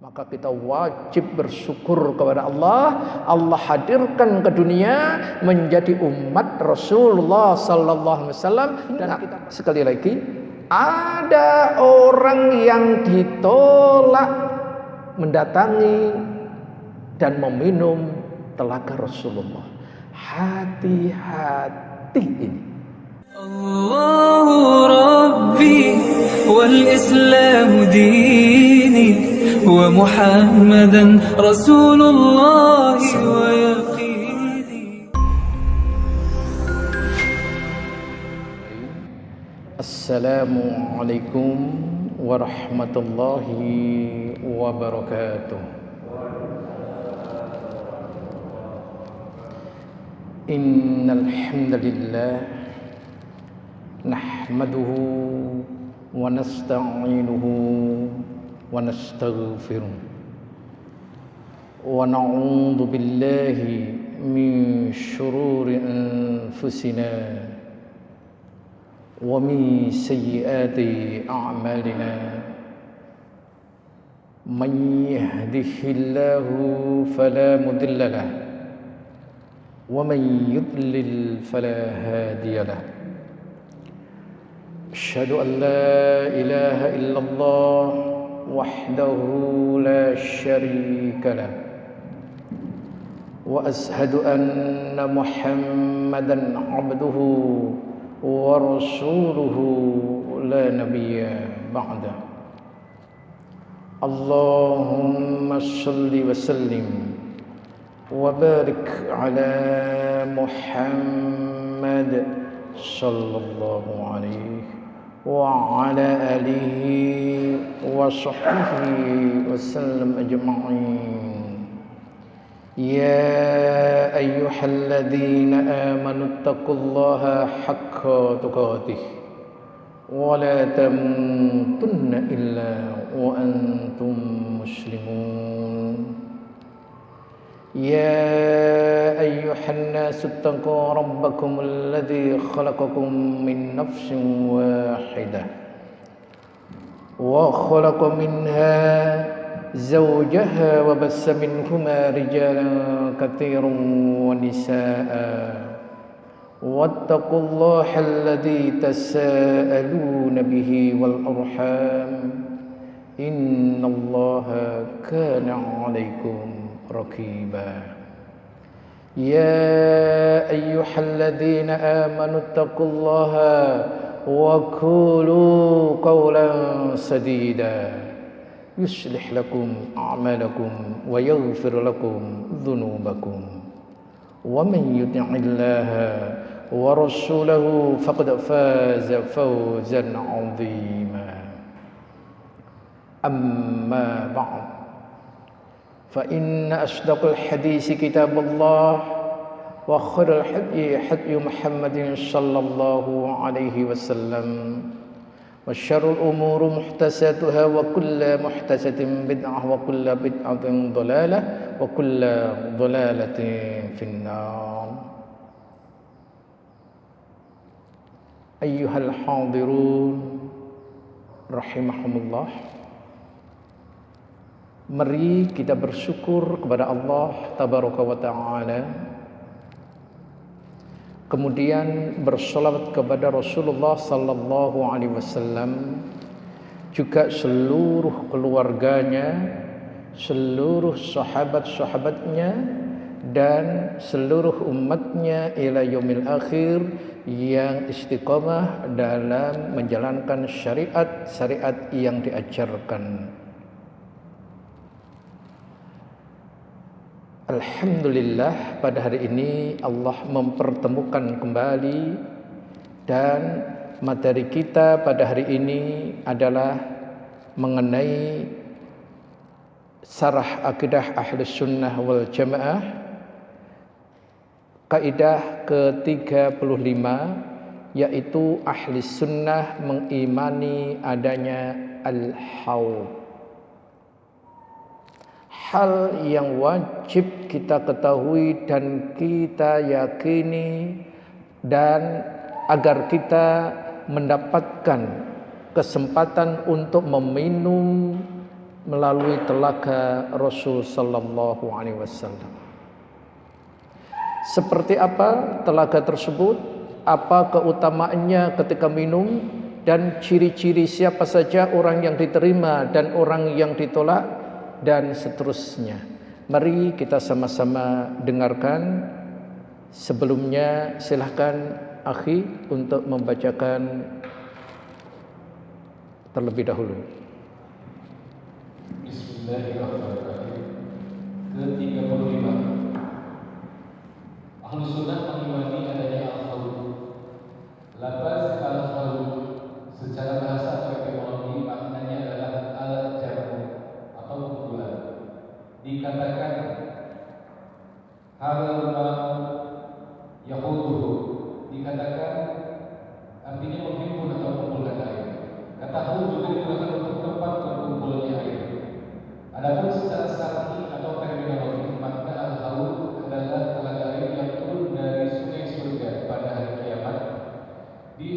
Maka kita wajib bersyukur kepada Allah. Allah hadirkan ke dunia menjadi umat Rasulullah sallallahu alaihi wasallam. Dan kita sekali lagi, ada orang yang ditolak mendatangi dan meminum telaga Rasulullah. Hati-hati ini. Allahu Rabbi wal Islam dini wa Muhammadan Rasulullah wa yaqini. Assalamualaikum warahmatullahi wabarakatuh. Innal hamdalillah nahmaduhu wa nasta'inuhu wa nastaghfiruh wa na'udzu billahi min shururi anfusina wa min sayyiati a'malina. Man yahdihillahu fala mudilla lahu wa man yudlil fala hadiya lahu. Asyhadu an la ilaha illallah wahdahu la syarika lah wa ashhadu anna Muhammadan abduhu wa rasuluhu la nabiyya ba'da. Allahumma shalli wa sallim wa barik ala Muhammad sallallahu alaihi wa ala alihi wa sahbihi wasallam ajma'in. Ya ayyuhalladzina amanu taqullaha haqqa tuqatih wa la tamutunna illa wa antum muslimun. يا أيها الناس اتقوا ربكم الذي خلقكم من نفس واحدة وخلق منها زوجها وبث منهما رجالا كثيرا ونساء واتقوا الله الذي تساءلون به والأرحام إن الله كان عليكم رقيبا. يا أيها الذين آمنوا اتقوا الله وقولوا قولا سديدا يصلح لكم أعمالكم ويغفر لكم ذنوبكم ومن يطع الله ورسوله فقد فاز فوزا عظيما. أما بعد فإن أصدق الحديث كتاب الله وخير الهدي هدي محمد صلى الله عليه وسلم وشر الأمور محدثاتها وكل محدثة بدعة وكل بدعة ضلالة وكل ضلالة في النار. أيها الحاضرون رحمكم الله. Mari kita bersyukur kepada Allah Tabaraka wa Ta'ala. Kemudian bersolawat kepada Rasulullah sallallahu alaihi wasallam, juga seluruh keluarganya, seluruh sahabat-sahabatnya dan seluruh umatnya ila yaumil akhir yang istiqamah dalam menjalankan syariat yang diajarkan. Alhamdulillah, pada hari ini Allah mempertemukan kembali dan materi kita pada hari ini adalah mengenai Syarah Aqidah Ahlus Sunnah wal Jamaah, kaidah ke-35, yaitu Ahli Sunnah mengimani adanya Al-Haud. Hal yang wajib kita ketahui dan kita yakini, dan agar kita mendapatkan kesempatan untuk meminum melalui telaga Rasul sallallahu alaihi wasallam. Seperti apa telaga tersebut? Apa keutamaannya ketika minum dan ciri-ciri siapa saja orang yang diterima dan orang yang ditolak dan seterusnya. Mari kita sama-sama dengarkan. Sebelumnya silahkan akhi untuk membacakan terlebih dahulu. Bismillahirrahmanirrahim. Ke-35. Ahlu sunnah mengimani adanya al-khawd. Lafaz al-khawd secara bahasa atau etimologi maknanya adalah al-jamu atau kumpulan. Dikatakan halal ma'u yahuduhu, dikatakan artinya menghimpun atau mengumpulkan air. Kata haud juga digunakan untuk tempat berkumpulnya air. Adapun secara syar'i atau terminologi, makna al-haud adalah telaga air yang turun dari sungai surga pada hari kiamat di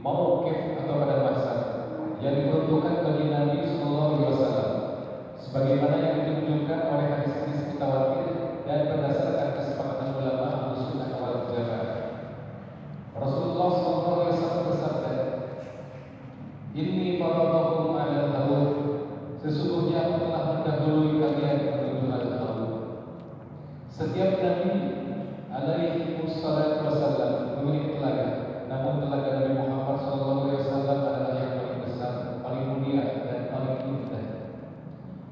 mauqif atau pada masa yang diperuntukkan bagi Nabi sallallahu alaihi wasallam, sebagaimana yang ditunjukkan oleh hadis-hadis mutawatir dan berdasarkan kesepakatan ulama Ahlus Sunnah wal Jamaah. Rasulullah sallallahu alaihi wasallam bersabda, "Inni faradhakum 'alal haud." Sesungguhnya aku telah mendahului kalian menuju al-haud. Setiap nabi alaihi wassalatu wassalam memiliki telaga, namun telaga Nabi Muhammad sallallahu alaihi wasallam adalah yang paling besar, paling mulia dan paling indah.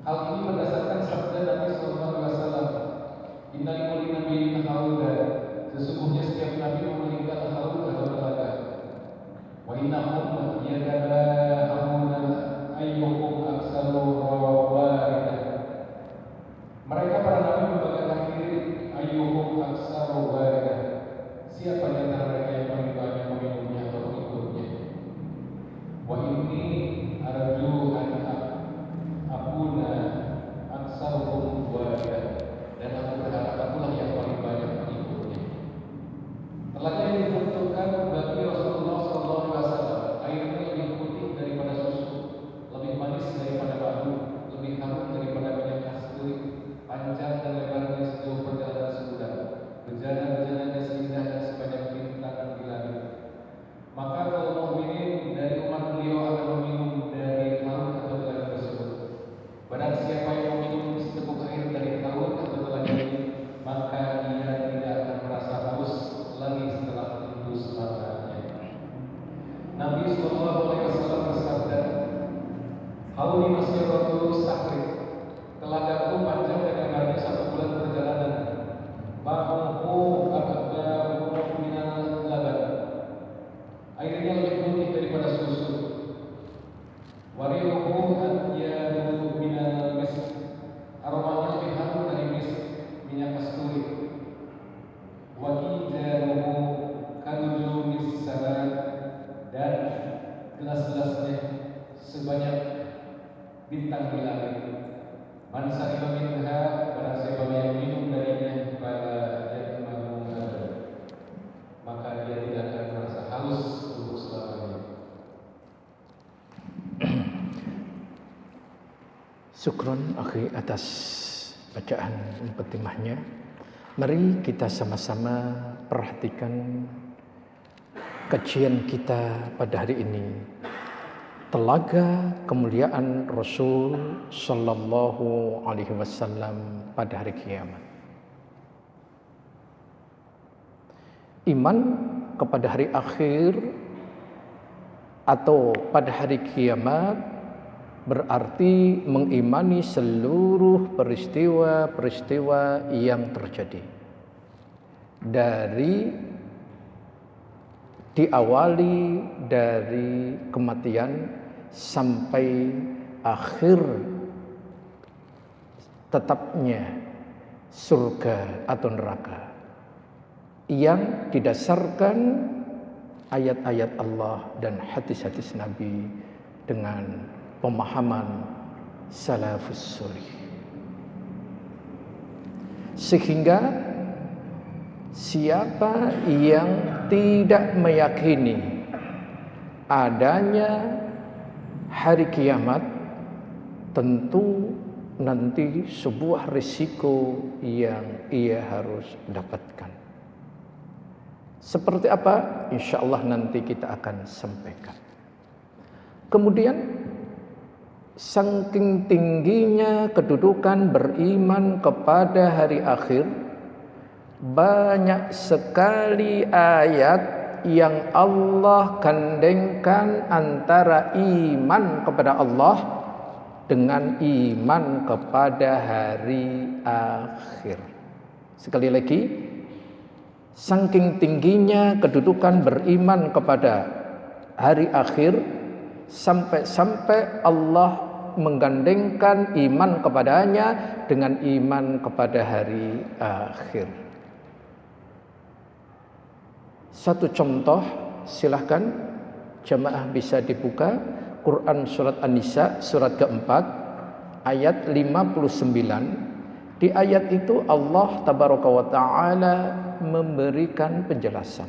Hal ini berdasarkan sabda Nabi sallallahu alaihi wasallam, "Inna likulli nabiyyin hauda." Sesungguhnya setiap nabi memiliki al-haud atau telaga. Wa innahum yatabahamuna ayyuhum aksaru waridah. Mereka para nabi membanggakan diri, ayyuhum aksaru waridah. Siapa di antara mereka yang paling banyak meminumnya atau mengikutnya? Wa inni arju an akuna aksaruhum waridah. Dan aku berharap akulah yang paling banyak mengikutnya. Telaga yang dibentukkan bagi Rasulullah SAW, airnya lebih putih daripada susu, lebih manis daripada madu, lebih harum daripada minyak kasturi, panjang dan lebarnya sejauh perjalanan sebulan, bejana-bejananya seindah dan sebanyak bintang di langit. Maka kaum mukminin dari umat beliau akan meminum dari haud atau telaga tersebut. Barang siapa yang meminum seteguk air dari haud atau telaga ini, maka ia tidak akan merasa haus lagi setelah itu selamanya. Nabi sallallahu alaihi wasallam bersabda, "Haudi masiratu sahri." Telagaku panjang dan lebarnya 1 bulan perjalanan. Ma'uhu akbaru minal laban. Airnya lebih putih daripada susu. Warihuhu atyadu minal misk. Aromanya lebih harum dari misk, minyak kasturi. Wakijaruhu kanujumis salat. Dan gelas-gelasnya sebanyak bintang di langit. Man sariba minha, barang siapa yang minum darinya, fala yatma'u abadan, maka dia tidak akan merasa haus untuk selamanya. Syukron akhi atas bacaan mukadimahnya. Mari kita sama-sama perhatikan kajian kita pada hari ini. Telaga kemuliaan Rasul sallallahu alaihi wasallam pada hari kiamat. Iman kepada hari akhir atau pada hari kiamat berarti mengimani seluruh peristiwa-peristiwa yang terjadi. Diawali dari kematian sampai akhir tetapnya surga atau neraka yang didasarkan ayat-ayat Allah dan hadis-hadis Nabi dengan pemahaman salafus salih. Sehingga siapa yang tidak meyakini adanya hari kiamat, tentu nanti sebuah risiko yang ia harus dapatkan. Seperti apa? Insya Allah nanti kita akan sampaikan. Kemudian saking tingginya kedudukan beriman kepada hari akhir, banyak sekali ayat yang Allah gandengkan antara iman kepada Allah dengan iman kepada hari akhir. Sekali lagi, saking tingginya kedudukan beriman kepada hari akhir, sampai-sampai Allah menggandengkan iman kepadanya dengan iman kepada hari akhir. Satu contoh, silahkan jamaah bisa dibuka Quran surat An-Nisa surat keempat ayat 59. Di ayat itu Allah tabaraka wa ta'ala memberikan penjelasan,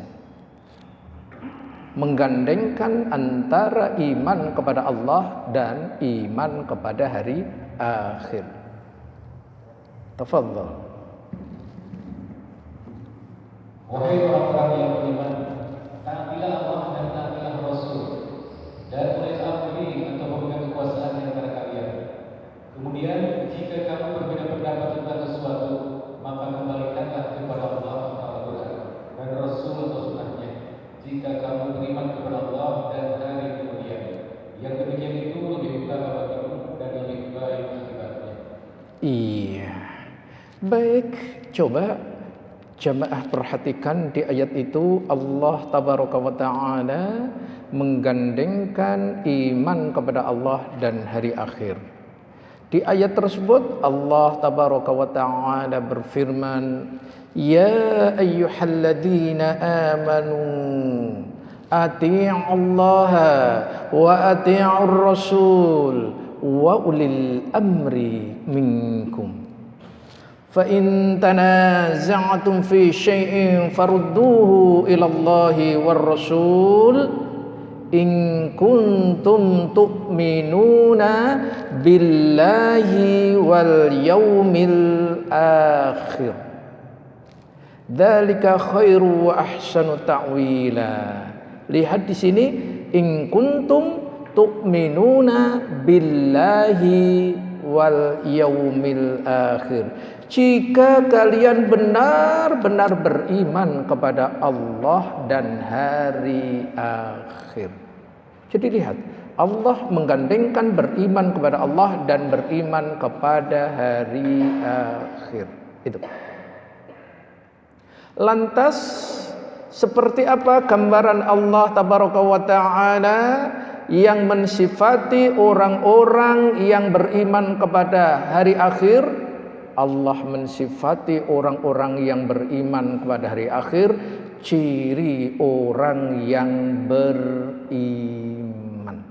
menggandengkan antara iman kepada Allah dan iman kepada hari akhir. Tafadhal. Wahai orang-orang yang beriman, taatilah Allah dan taatilah Rasul, dan olehlah pilih atau memegang kekuasaan di antara kalian. Kemudian, jika kamu berbeda pendapat tentang sesuatu, maka kembalikanlah kepada Allah atau Al-Quran dan Rasul atau Sunnahnya. Jika kamu beriman kepada Allah dan hari kemudian, yang demikian itu lebih utama bagimu dan lebih baik akibatnya. Iya. Baik, coba jamaah perhatikan di ayat itu Allah tabaraka wa ta'ala menggandengkan iman kepada Allah dan hari akhir. Di ayat tersebut Allah tabaraka wa ta'ala berfirman, ya ayyuhalladzina amanu ati'ullaha wa ati'ur rasul wa ulil amri minkum. فَإِن تَنَازَعْتُمْ فِي شَيْءٍ فَرُدُّوهُ إِلَى اللَّهِ وَالرَّسُولِ إِن كُنتُمْ تُؤْمِنُونَ بِاللَّهِ وَالْيَوْمِ الْآخِرِ ذَلِكَ خَيْرٌ وَأَحْسَنُ تَأْوِيلًا. Lihat di sini, in kuntum tu'minuna billahi wal yaumil akhir. Jika kalian benar-benar beriman kepada Allah dan hari akhir. Jadi lihat, Allah menggandengkan beriman kepada Allah dan beriman kepada hari akhir. Itu. Lantas seperti apa gambaran Allah tabaraka wa ta'ala yang mensifati orang-orang yang beriman kepada hari akhir? Allah mensifati orang-orang yang beriman kepada hari akhir, ciri orang yang beriman.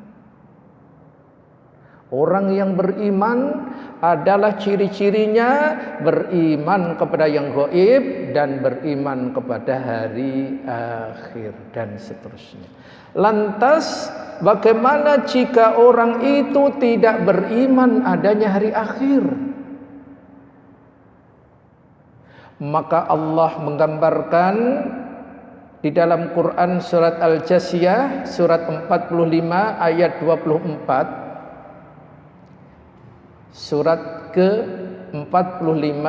Orang yang beriman adalah ciri-cirinya beriman kepada yang gaib dan beriman kepada hari akhir dan seterusnya. Lantas bagaimana jika orang itu tidak beriman adanya hari akhir? Maka Allah menggambarkan di dalam Quran surat Al-Jasiyah surat 45 ayat 24, surat ke-45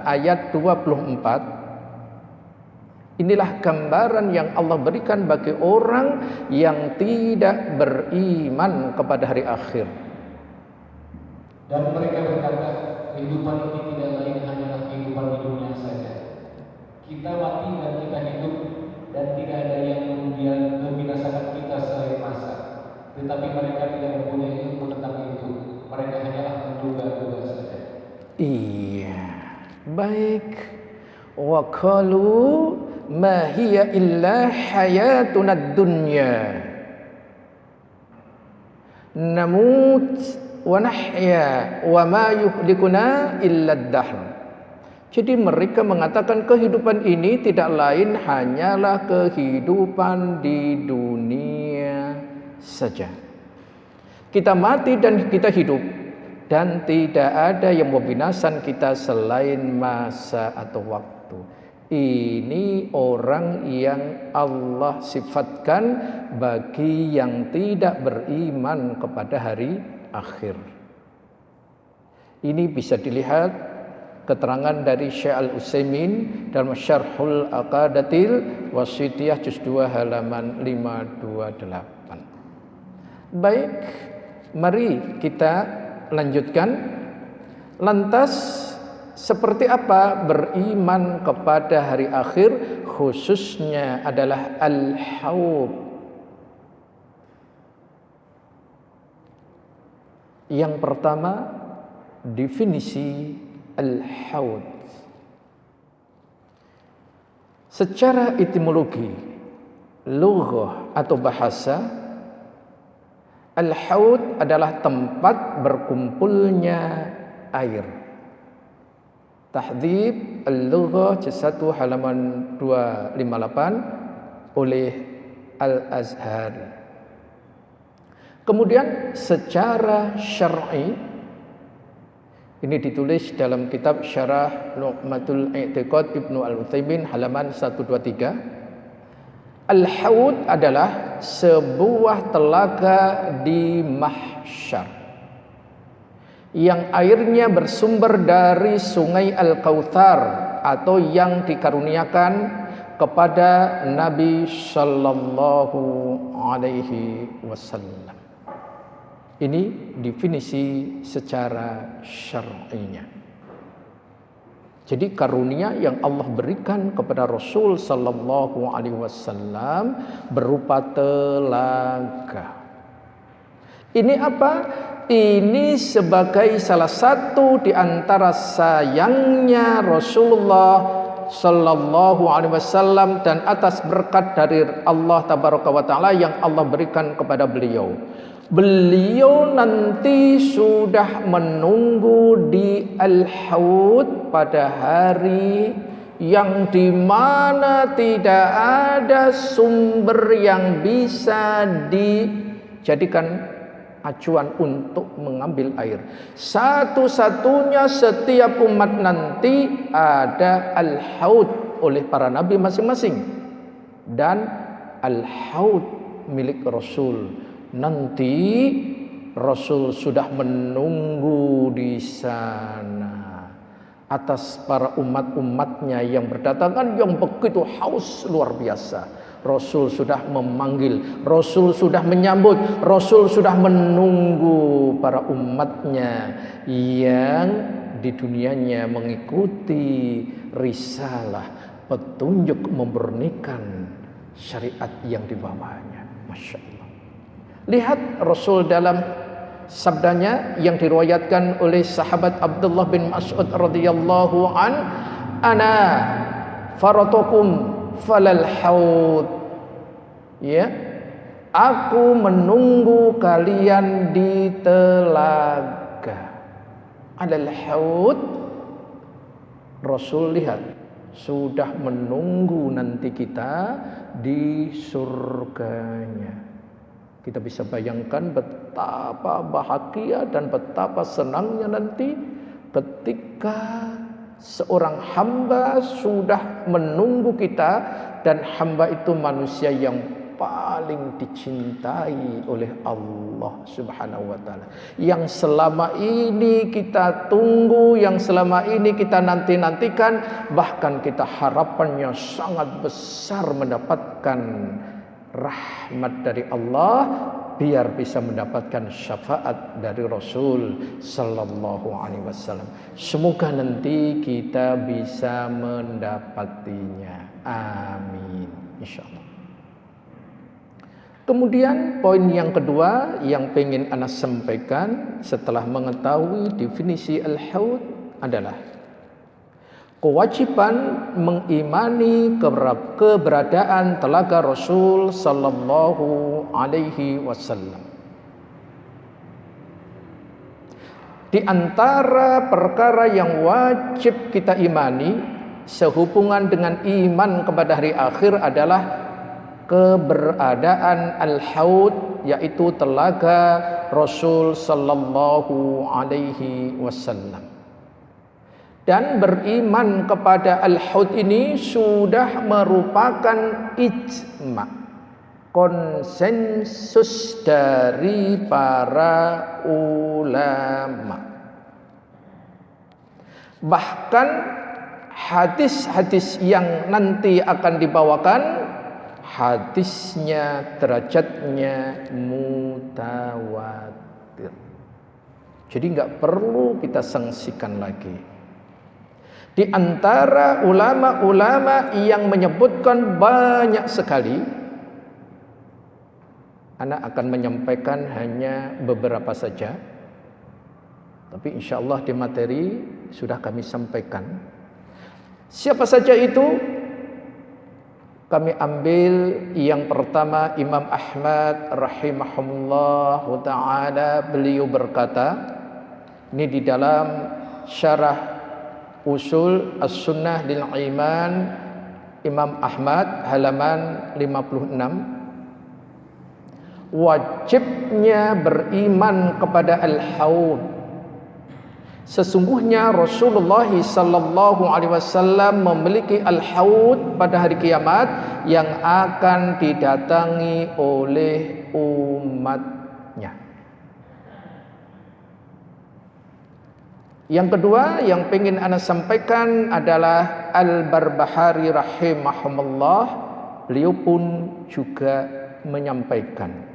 ayat 24. Inilah gambaran yang Allah berikan bagi orang yang tidak beriman kepada hari akhir. Dan mereka berkata, kehidupan ini tidak lain hanyalah kehidupan di dunia saja. Kita mati dan kita hidup, dan tidak ada yang kemudian membinasakan kita selain masa. Tetapi mereka tidak mempunyai ilmu tentang itu. Mereka hanyalah menduga-duga saja. Iya, baik. Wa qalu ma hiya illa hayatuna dunya namut wa nahya wa ma yuhlikuna illa ad-dahr. Jadi mereka mengatakan kehidupan ini tidak lain hanyalah kehidupan di dunia saja. Kita mati dan kita hidup, dan tidak ada yang membinasakan kita selain masa atau waktu. Ini orang yang Allah sifatkan bagi yang tidak beriman kepada hari akhir. Ini bisa dilihat keterangan dari Syekh Al-Utsaimin dalam Syarhul Aqadatil Wasithiyah juz 2 halaman 528. Baik, mari kita lanjutkan. Lantas seperti apa beriman kepada hari akhir, khususnya adalah al-haud. Yang pertama, definisi al-haud. Secara etimologi, lughah atau bahasa, al-haud adalah tempat berkumpulnya air. Tahdhib al-Lughah juz 1 halaman 258 oleh Al-Azhari. Kemudian secara syar'i, ini ditulis dalam kitab Syarah Nu'matul I'tiqad Ibnu Al-Utsaimin halaman 123. Al-haud adalah sebuah telaga di mahsyar yang airnya bersumber dari sungai Al-Kautsar atau yang dikaruniakan kepada Nabi sallallahu alaihi wasallam. Ini definisi secara syar'inya. Jadi karunia yang Allah berikan kepada Rasul sallallahu alaihi wasallam berupa telaga. Ini apa? Ini sebagai salah satu di antara sayangnya Rasulullah sallallahu alaihi wasallam dan atas berkat dari Allah tabaraka wa taala yang Allah berikan kepada beliau. Beliau nanti sudah menunggu di Al-Haud pada hari yang dimana tidak ada sumber yang bisa dijadikan acuan untuk mengambil air. Satu-satunya setiap umat nanti ada Al-Haud oleh para nabi masing-masing, dan Al-Haud milik Rasul. Nanti Rasul sudah menunggu di sana atas para umat-umatnya yang berdatangan yang begitu haus luar biasa. Rasul sudah memanggil, Rasul sudah menyambut, Rasul sudah menunggu para umatnya yang di dunianya mengikuti risalah, petunjuk memurnikan syariat yang dibawanya. Masya Allah. Lihat Rasul dalam sabdanya yang diriwayatkan oleh sahabat Abdullah bin Mas'ud radhiyallahu an, ana faratukum falal haud. Ya, aku menunggu kalian di telaga. Alal haud. Rasul lihat sudah menunggu nanti kita di surganya. Kita bisa bayangkan betapa bahagia dan betapa senangnya nanti ketika seorang hamba sudah menunggu kita, dan hamba itu manusia yang paling dicintai oleh Allah Subhanahu wa taala. Yang selama ini kita tunggu, yang selama ini kita nanti-nantikan, bahkan kita harapannya sangat besar mendapatkan rahmat dari Allah, biar bisa mendapatkan syafaat dari Rasul sallallahu alaihi wasallam. Semoga nanti kita bisa mendapatinya. Amin insyaallah. Kemudian poin yang kedua yang pengen ana sampaikan setelah mengetahui definisi al-haud adalah kewajiban mengimani keberadaan telaga Rasul sallallahu alaihi wasallam. Di antara perkara yang wajib kita imani sehubungan dengan iman kepada hari akhir adalah keberadaan al-haud, yaitu telaga Rasul sallallahu alaihi wasallam. Dan beriman kepada al-haud ini sudah merupakan ijma', konsensus dari para ulama. Bahkan hadis-hadis yang nanti akan dibawakan, hadisnya derajatnya mutawatir. Jadi nggak perlu kita sangsikan lagi. Di antara ulama-ulama yang menyebutkan banyak sekali, Ana akan menyampaikan hanya beberapa saja. Tapi insya Allah di materi sudah kami sampaikan. Siapa saja itu? Kami ambil yang pertama Imam Ahmad rahimahullah ta'ala. Beliau berkata, ini di dalam syarah Usul As-Sunnah lil Iman Imam Ahmad halaman 56. Wajibnya beriman kepada Al-Haud. Sesungguhnya Rasulullah sallallahu alaihi wasallam memiliki Al-Haud pada hari kiamat yang akan didatangi oleh umatnya. Yang kedua yang ingin ana sampaikan adalah Al-Barbahari rahimahumullah. Beliau pun juga menyampaikan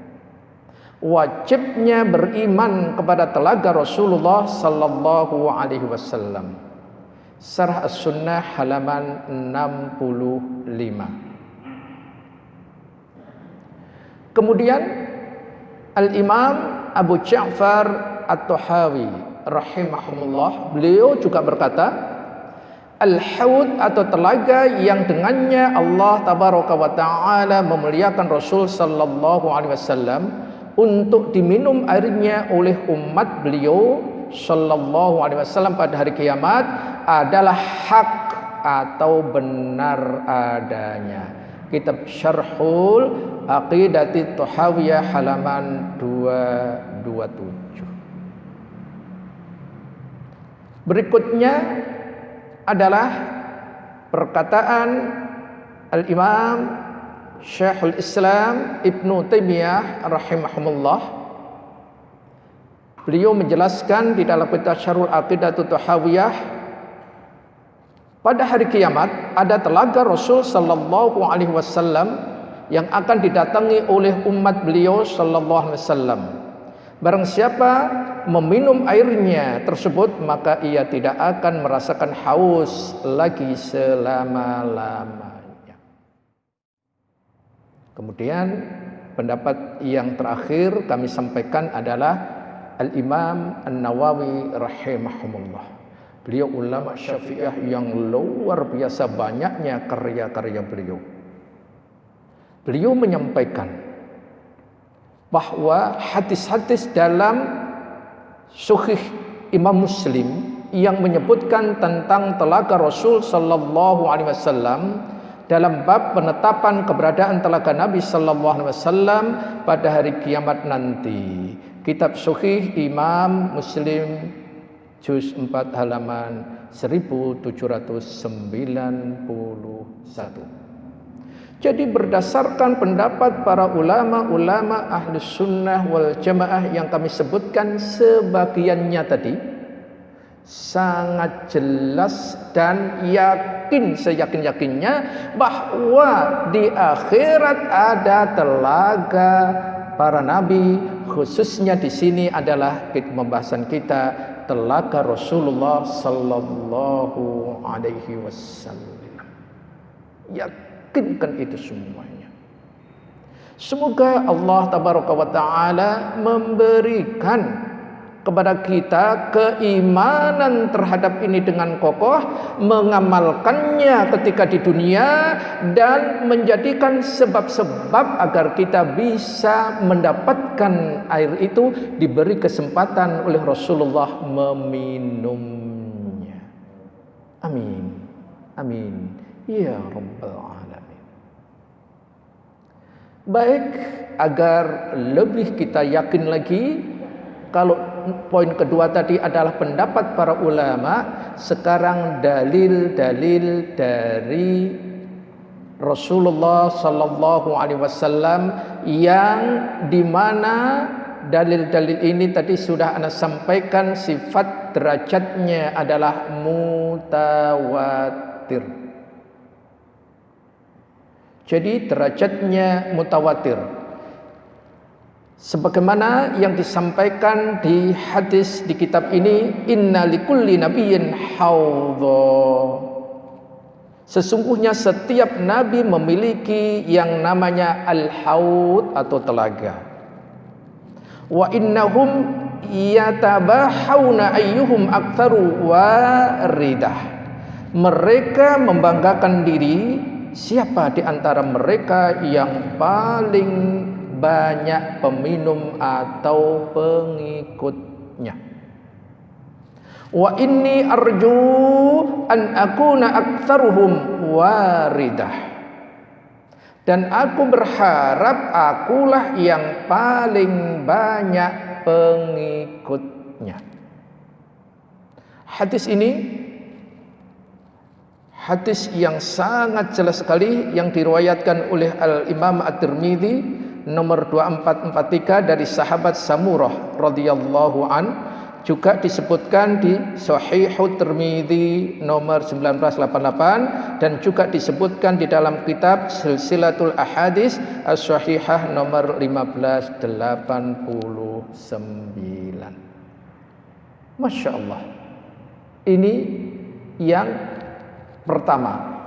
wajibnya beriman kepada telaga Rasulullah sallallahu alaihi wasallam. Syarah As-Sunnah halaman 65. Kemudian Al-Imam Abu Ja'far At-Tahawi rahimahumullah, beliau juga berkata, Al-Haud atau telaga yang dengannya Allah tabaraka wa ta'ala memuliakan Rasul sallallahu alaihi wasallam untuk diminum airnya oleh umat beliau sallallahu alaihi wasallam pada hari kiamat adalah hak atau benar adanya. Kitab Syarhul Aqidati Tahawiyah halaman 227. Berikutnya adalah perkataan Al-Imam Syekhul Islam Ibnu Taimiyah rahimahumullah. Beliau menjelaskan di dalam kitab Syarhul Aqidatut Tahawiyah, pada hari kiamat ada telaga Rasul sallallahu alaihi wasallam yang akan didatangi oleh umat beliau sallallahu alaihi wasallam. Barang siapa meminum airnya tersebut, maka ia tidak akan merasakan haus lagi selama-lamanya. Kemudian pendapat yang terakhir kami sampaikan adalah Al-Imam An-Nawawi rahimahumullah. Beliau ulama Syafi'iyah yang luar biasa banyaknya karya-karya beliau. Beliau menyampaikan bahwa hadis-hadis dalam Sahih Imam Muslim yang menyebutkan tentang telaga Rasul sallallahu alaihi wasallam dalam bab penetapan keberadaan telaga Nabi sallallahu alaihi wasallam pada hari kiamat nanti. Kitab Sahih Imam Muslim juz 4 halaman 1791. Jadi berdasarkan pendapat para ulama-ulama Ahlus Sunnah wal Jamaah yang kami sebutkan sebagiannya tadi, sangat jelas dan yakin seyakin-yakinnya bahwa di akhirat ada telaga para nabi, khususnya di sini adalah pembahasan kita telaga Rasulullah sallallahu alaihi wasallam. Yakinkan itu semuanya. Semoga Allah tabaraka wa taala memberikan kepada kita keimanan terhadap ini dengan kokoh, mengamalkannya ketika di dunia, dan menjadikan sebab-sebab agar kita bisa mendapatkan air itu, diberi kesempatan oleh Rasulullah meminumnya. Amin. Amin. Ya Rabbal Alamin. Baik, agar lebih kita yakin lagi Kalau poin kedua tadi adalah pendapat para ulama, sekarang dalil-dalil dari Rasulullah sallallahu alaihi wasallam yang dimana dalil-dalil ini tadi sudah Anda sampaikan sifat derajatnya adalah mutawatir. Jadi derajatnya mutawatir. Sebagaimana yang disampaikan di hadis di kitab ini, inna likulli nabiyyin haudha. Sesungguhnya setiap nabi memiliki yang namanya al-haud atau telaga. Wa innahum yatabahawna ayyuhum aktsaru waridah. Mereka membanggakan diri siapa di antara mereka yang paling banyak peminum atau pengikutnya. Wa inni arju an akuna aktsaruhum waridah. Dan aku berharap akulah yang paling banyak pengikutnya. Hadis ini hadis yang sangat jelas sekali yang diriwayatkan oleh Al-Imam At-Tirmidzi nomor 2443 dari sahabat Samurah radhiyallahu an. Juga disebutkan di Sahihut Tirmidzi nomor 1988 dan juga disebutkan di dalam kitab Silsilatul Ahadits As-Sahihah nomor 1589. Masya Allah. Ini yang pertama.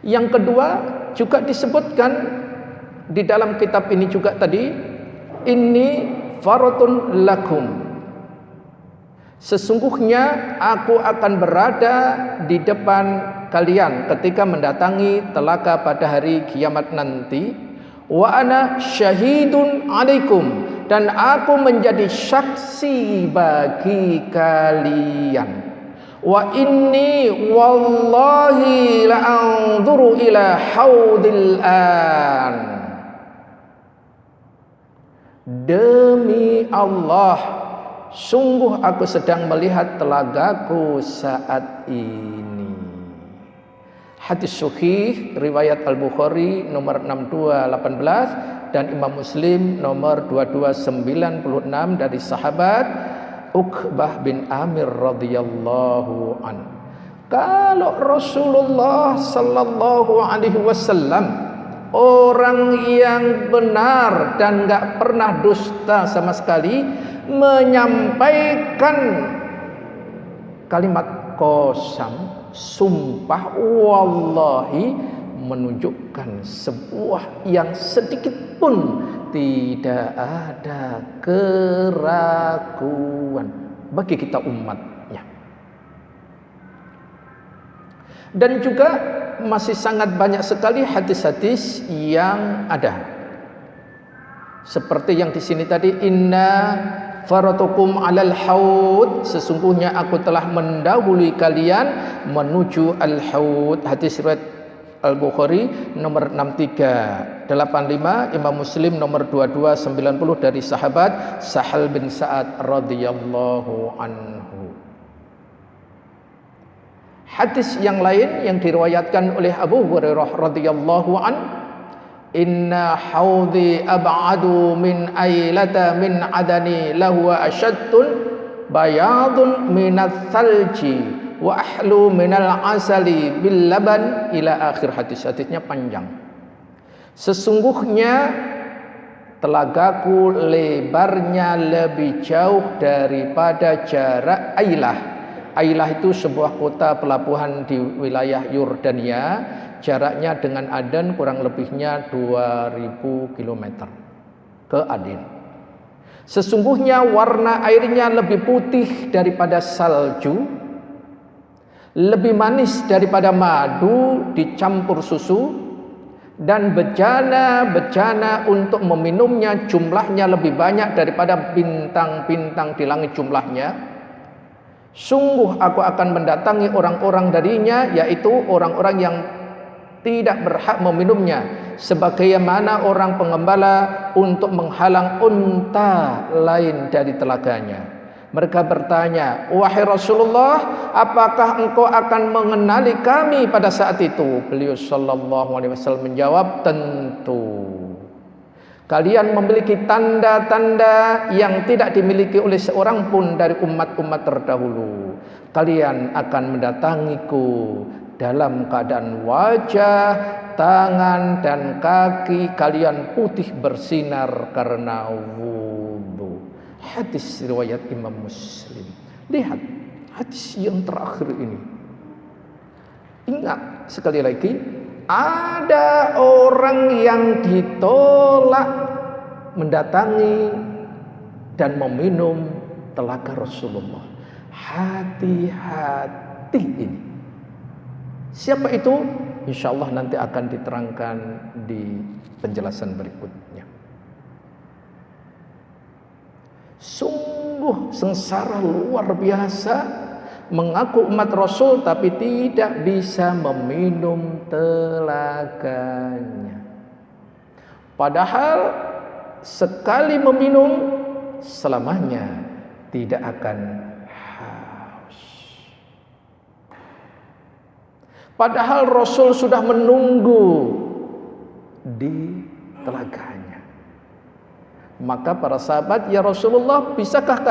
Yang kedua juga disebutkan di dalam kitab ini juga tadi, ini faratun lakum. Sesungguhnya aku akan berada di depan kalian ketika mendatangi telaga pada hari kiamat nanti. Wa ana syahidun alaikum, dan aku menjadi saksi bagi kalian. Wa inni wallahi la'anzuru ila haudil an. Demi Allah, sungguh aku sedang melihat telagaku saat ini. Hadis sahih riwayat Al-Bukhari nomor 6218 dan Imam Muslim nomor 2296 dari sahabat Uqbah bin Amir radhiyallahu an. Kalau Rasulullah sallallahu alaihi wasallam orang yang benar dan enggak pernah dusta sama sekali menyampaikan kalimat qasam, sumpah wallahi, menunjukkan sebuah yang sedikit pun tidak ada keraguan bagi kita umatnya. Dan juga masih sangat banyak sekali hadis-hadis yang ada. Seperti yang di sini tadi, inna faratukum alal haud, sesungguhnya aku telah mendahului kalian menuju al-haud. Hadis riwayat Al-Bukhari nomor 6385, Imam Muslim nomor 2290 dari sahabat Sahal bin Sa'ad radhiyallahu anhu. Hadis yang lain yang diriwayatkan oleh Abu Hurairah radhiyallahu an, inna haudhi ab'adu min ailata min adani lahu ashaddun bayadun minat thalji wa ahlu minal asali bil laban ila akhir hadis. Hadisnya panjang. Sesungguhnya telagaku lebarnya lebih jauh daripada jarak Ailah. Ailah itu sebuah kota pelabuhan di wilayah Yordania. Jaraknya dengan Aden kurang lebihnya 2000 km ke Aden. Sesungguhnya warna airnya lebih putih daripada salju, lebih manis daripada madu dicampur susu, dan bejana-bejana untuk meminumnya jumlahnya lebih banyak daripada bintang-bintang di langit jumlahnya. Sungguh aku akan mendatangi orang-orang darinya, yaitu orang-orang yang tidak berhak meminumnya, sebagaimana orang pengembala untuk menghalang unta lain dari telaganya. Mereka bertanya, wahai Rasulullah, apakah engkau akan mengenali kami pada saat itu? Beliau sallallahu alaihi wasallam menjawab, tentu. Kalian memiliki tanda-tanda yang tidak dimiliki oleh seorang pun dari umat-umat terdahulu. Kalian akan mendatangiku dalam keadaan wajah, tangan, dan kaki kalian putih bersinar karena wudu. Hadis riwayat Imam Muslim. Lihat hadis yang terakhir ini. Ingat sekali lagi, ada orang yang ditolak mendatangi dan meminum telaga Rasulullah. Hati-hati ini. Siapa itu? Insya Allah nanti akan diterangkan di penjelasan berikutnya. Sungguh sengsara luar biasa, mengaku umat Rasul tapi tidak bisa meminum telaganya. Padahal sekali meminum selamanya tidak akan haus. Padahal Rasul sudah menunggu di telaganya. Maka para sahabat, ya Rasulullah, bisakah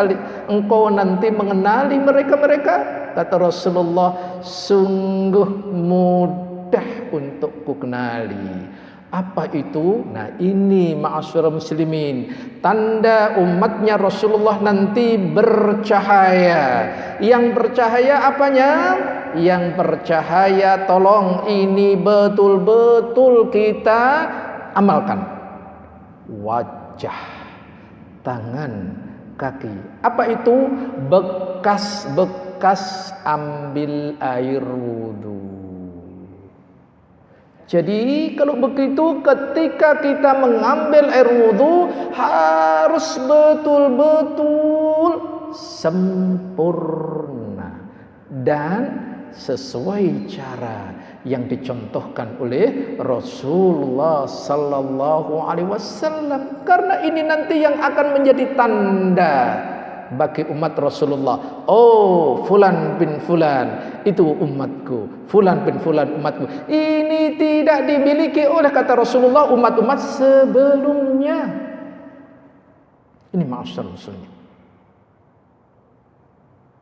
engkau nanti mengenali mereka-mereka? Kata Rasulullah, sungguh mudah untuk ku kenali. Apa itu? Nah, ini ma'asyiral muslimin, tanda umatnya Rasulullah nanti bercahaya. Yang bercahaya apanya? Yang bercahaya, tolong ini betul-betul kita amalkan. Wajah, tangan, kaki. Apa itu? Bekas-bekas ambil air wudu. Jadi kalau begitu, ketika kita mengambil air wudu harus betul-betul sempurna dan sesuai cara yang dicontohkan oleh Rasulullah sallallahu alaihi wasallam. Karena ini nanti yang akan menjadi tanda bagi umat Rasulullah. Oh, fulan bin fulan itu umatku, fulan bin fulan umatku. Ini tidak dimiliki oleh, kata Rasulullah, umat-umat sebelumnya. Ini ma'asyiral muslimin.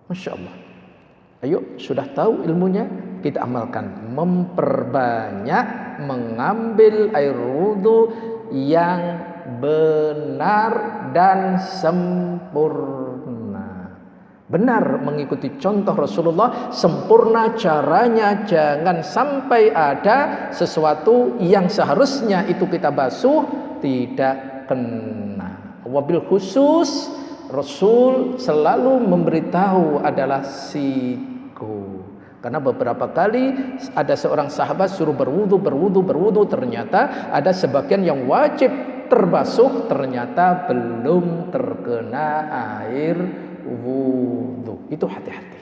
Masya Allah. Ayo, sudah tahu ilmunya, kita amalkan. Memperbanyak mengambil air wudu yang benar dan sempurna. Benar mengikuti contoh Rasulullah, sempurna caranya, jangan sampai ada sesuatu yang seharusnya itu kita basuh tidak kena. Wabil khusus Rasul selalu memberitahu adalah siku. Karena beberapa kali ada seorang sahabat suruh berwudu, ternyata ada sebagian yang wajib terbasuh, ternyata belum terkena air wudu. Itu hati-hati.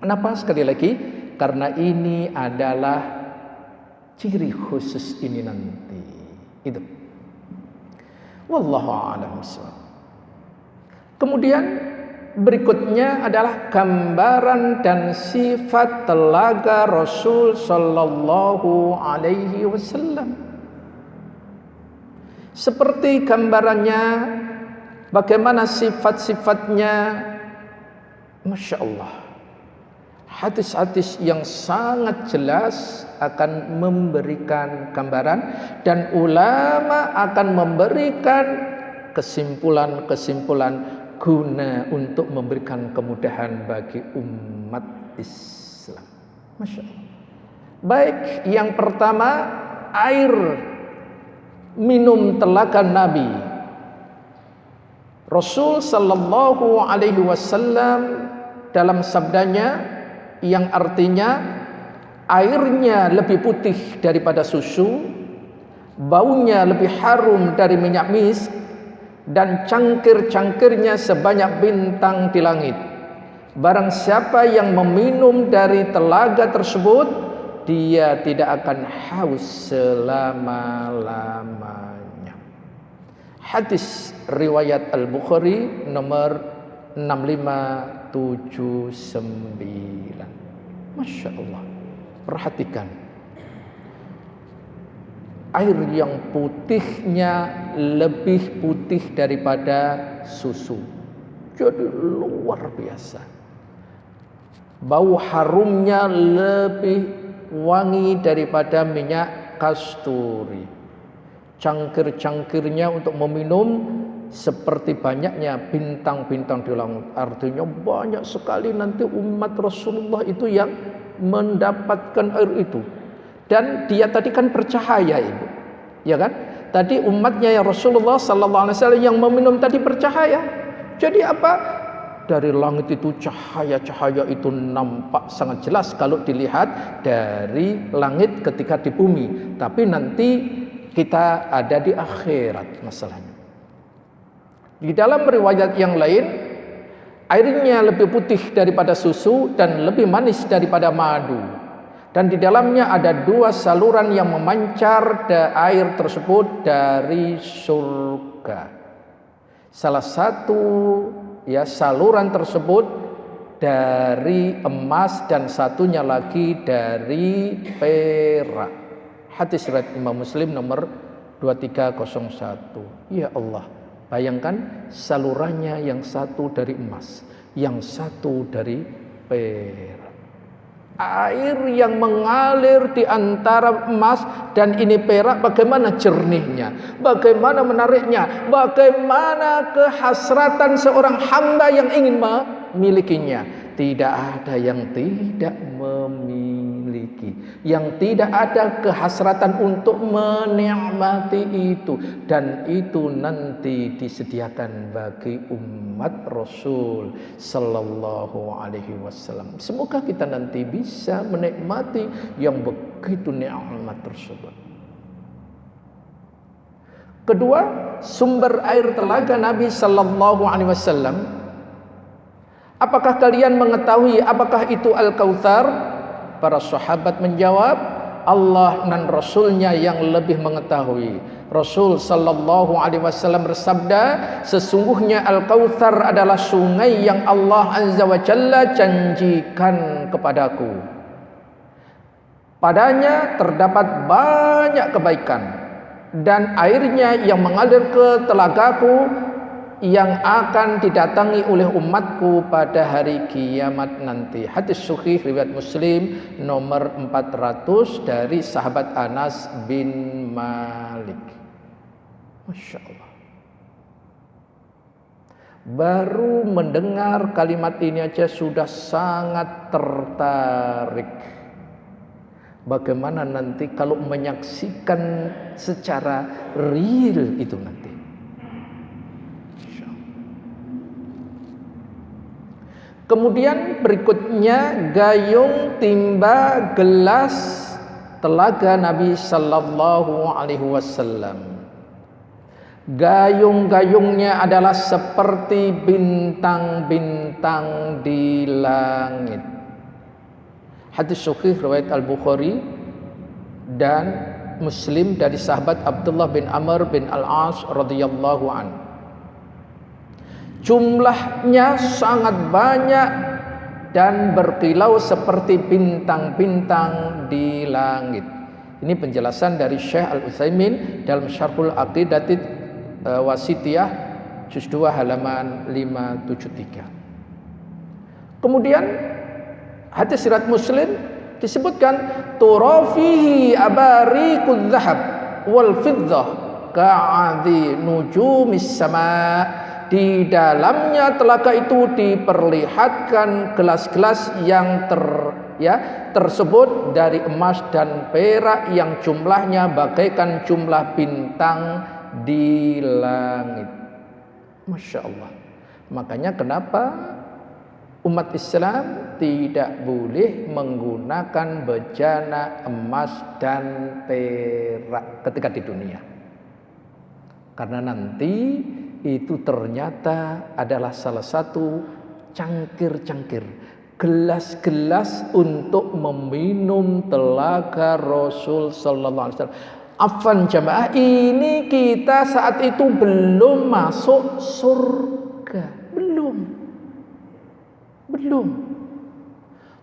Kenapa? Sekali lagi, karena ini adalah ciri khusus ini nanti. Itu. Wallahu a'lam bishawab. Kemudian berikutnya adalah gambaran dan sifat telaga Rasul sallallahu alaihi wasallam. Seperti gambarannya, bagaimana sifat-sifatnya, Masya Allah. Hadis-hadis yang sangat jelas akan memberikan gambaran, dan ulama akan memberikan kesimpulan-kesimpulan guna untuk memberikan kemudahan bagi umat Islam. Masya Allah. Baik, yang pertama, air minum telaga Nabi. Rasul sallallahu alaihi wasallam dalam sabdanya yang artinya airnya lebih putih daripada susu, baunya lebih harum dari minyak misk, dan cangkir-cangkirnya sebanyak bintang di langit. Barang siapa yang meminum dari telaga tersebut, dia tidak akan haus selama-lamanya. Hadis riwayat Al-Bukhari nomor 6579. Masya Allah. Perhatikan. Air yang putihnya lebih putih daripada susu. Jadi luar biasa. Bau harumnya lebih wangi daripada minyak kasturi. Cangkir-cangkirnya untuk meminum seperti banyaknya bintang-bintang di langit. Artinya banyak sekali nanti umat Rasulullah itu yang mendapatkan air itu. Dan dia tadi kan bercahaya, Ibu. Ya kan? Tadi umatnya ya Rasulullah sallallahu alaihi wasallam yang meminum tadi bercahaya. Jadi apa? Dari langit itu cahaya-cahaya itu nampak sangat jelas kalau dilihat dari langit ketika di bumi. Tapi nanti kita ada di akhirat masalahnya. Di dalam riwayat yang lain, airnya lebih putih daripada susu dan lebih manis daripada madu. Dan di dalamnya ada 2 saluran yang memancar air tersebut dari surga. Salah satu saluran tersebut dari emas dan satunya lagi dari perak. Hadis riwayat Imam Muslim nomor 2301. Ya Allah, bayangkan salurannya yang satu dari emas, yang satu dari perak. Air yang mengalir di antara emas dan ini perak, bagaimana jernihnya, bagaimana menariknya, bagaimana kehasratan seorang hamba yang ingin memilikinya. Tidak ada yang tidak memiliki, yang tidak ada kehasratan untuk menikmati itu, dan itu nanti disediakan bagi umat Rasul sallallahu alaihi wasallam. Semoga kita nanti bisa menikmati yang begitu nikmat tersebut. Kedua, sumber air telaga Nabi sallallahu alaihi wasallam. Apakah kalian mengetahui apakah itu Al-Kautsar? Para sahabat menjawab, Allah dan Rasulnya yang lebih mengetahui. Rasul sallallahu alaihi wasallam bersabda, sesungguhnya Al-Kautsar adalah sungai yang Allah azza wa jalla janjikan kepadaku. Padanya terdapat banyak kebaikan dan airnya yang mengalir ke telagaku yang akan didatangi oleh umatku pada hari kiamat nanti. Hadis sahih riwayat Muslim nomor 400 dari sahabat Anas bin Malik. Masya Allah. Baru mendengar kalimat ini aja sudah sangat tertarik. Bagaimana nanti kalau menyaksikan secara real itu nanti. Kemudian berikutnya gayung, timba, gelas telaga Nabi sallallahu alaihi wasallam. Gayung-gayungnya adalah seperti bintang-bintang di langit. Hadis sahih riwayat Al-Bukhari dan Muslim dari sahabat Abdullah bin Amr bin Al-As radhiyallahu anhu. Jumlahnya sangat banyak dan berkilau seperti bintang-bintang di langit. Ini penjelasan dari Syekh Al-Utsaimin dalam Syarhul Aqidatit Wasitiyah juz 2 halaman 573. Kemudian hadis riwayat Muslim disebutkan turafihi abariqudz zahab wal fiddah ka'adhi nujumis sama'. Di dalamnya telaga itu diperlihatkan gelas-gelas yang tersebut dari emas dan perak yang jumlahnya bagaikan jumlah bintang di langit. Masya Allah. Makanya kenapa umat Islam tidak boleh menggunakan bejana emas dan perak ketika di dunia. Karena nanti itu ternyata adalah salah satu cangkir-cangkir gelas-gelas untuk meminum telaga Rasul sallallahu alaihi wasallam. Afwan jamaah, ini kita saat itu belum masuk surga, belum.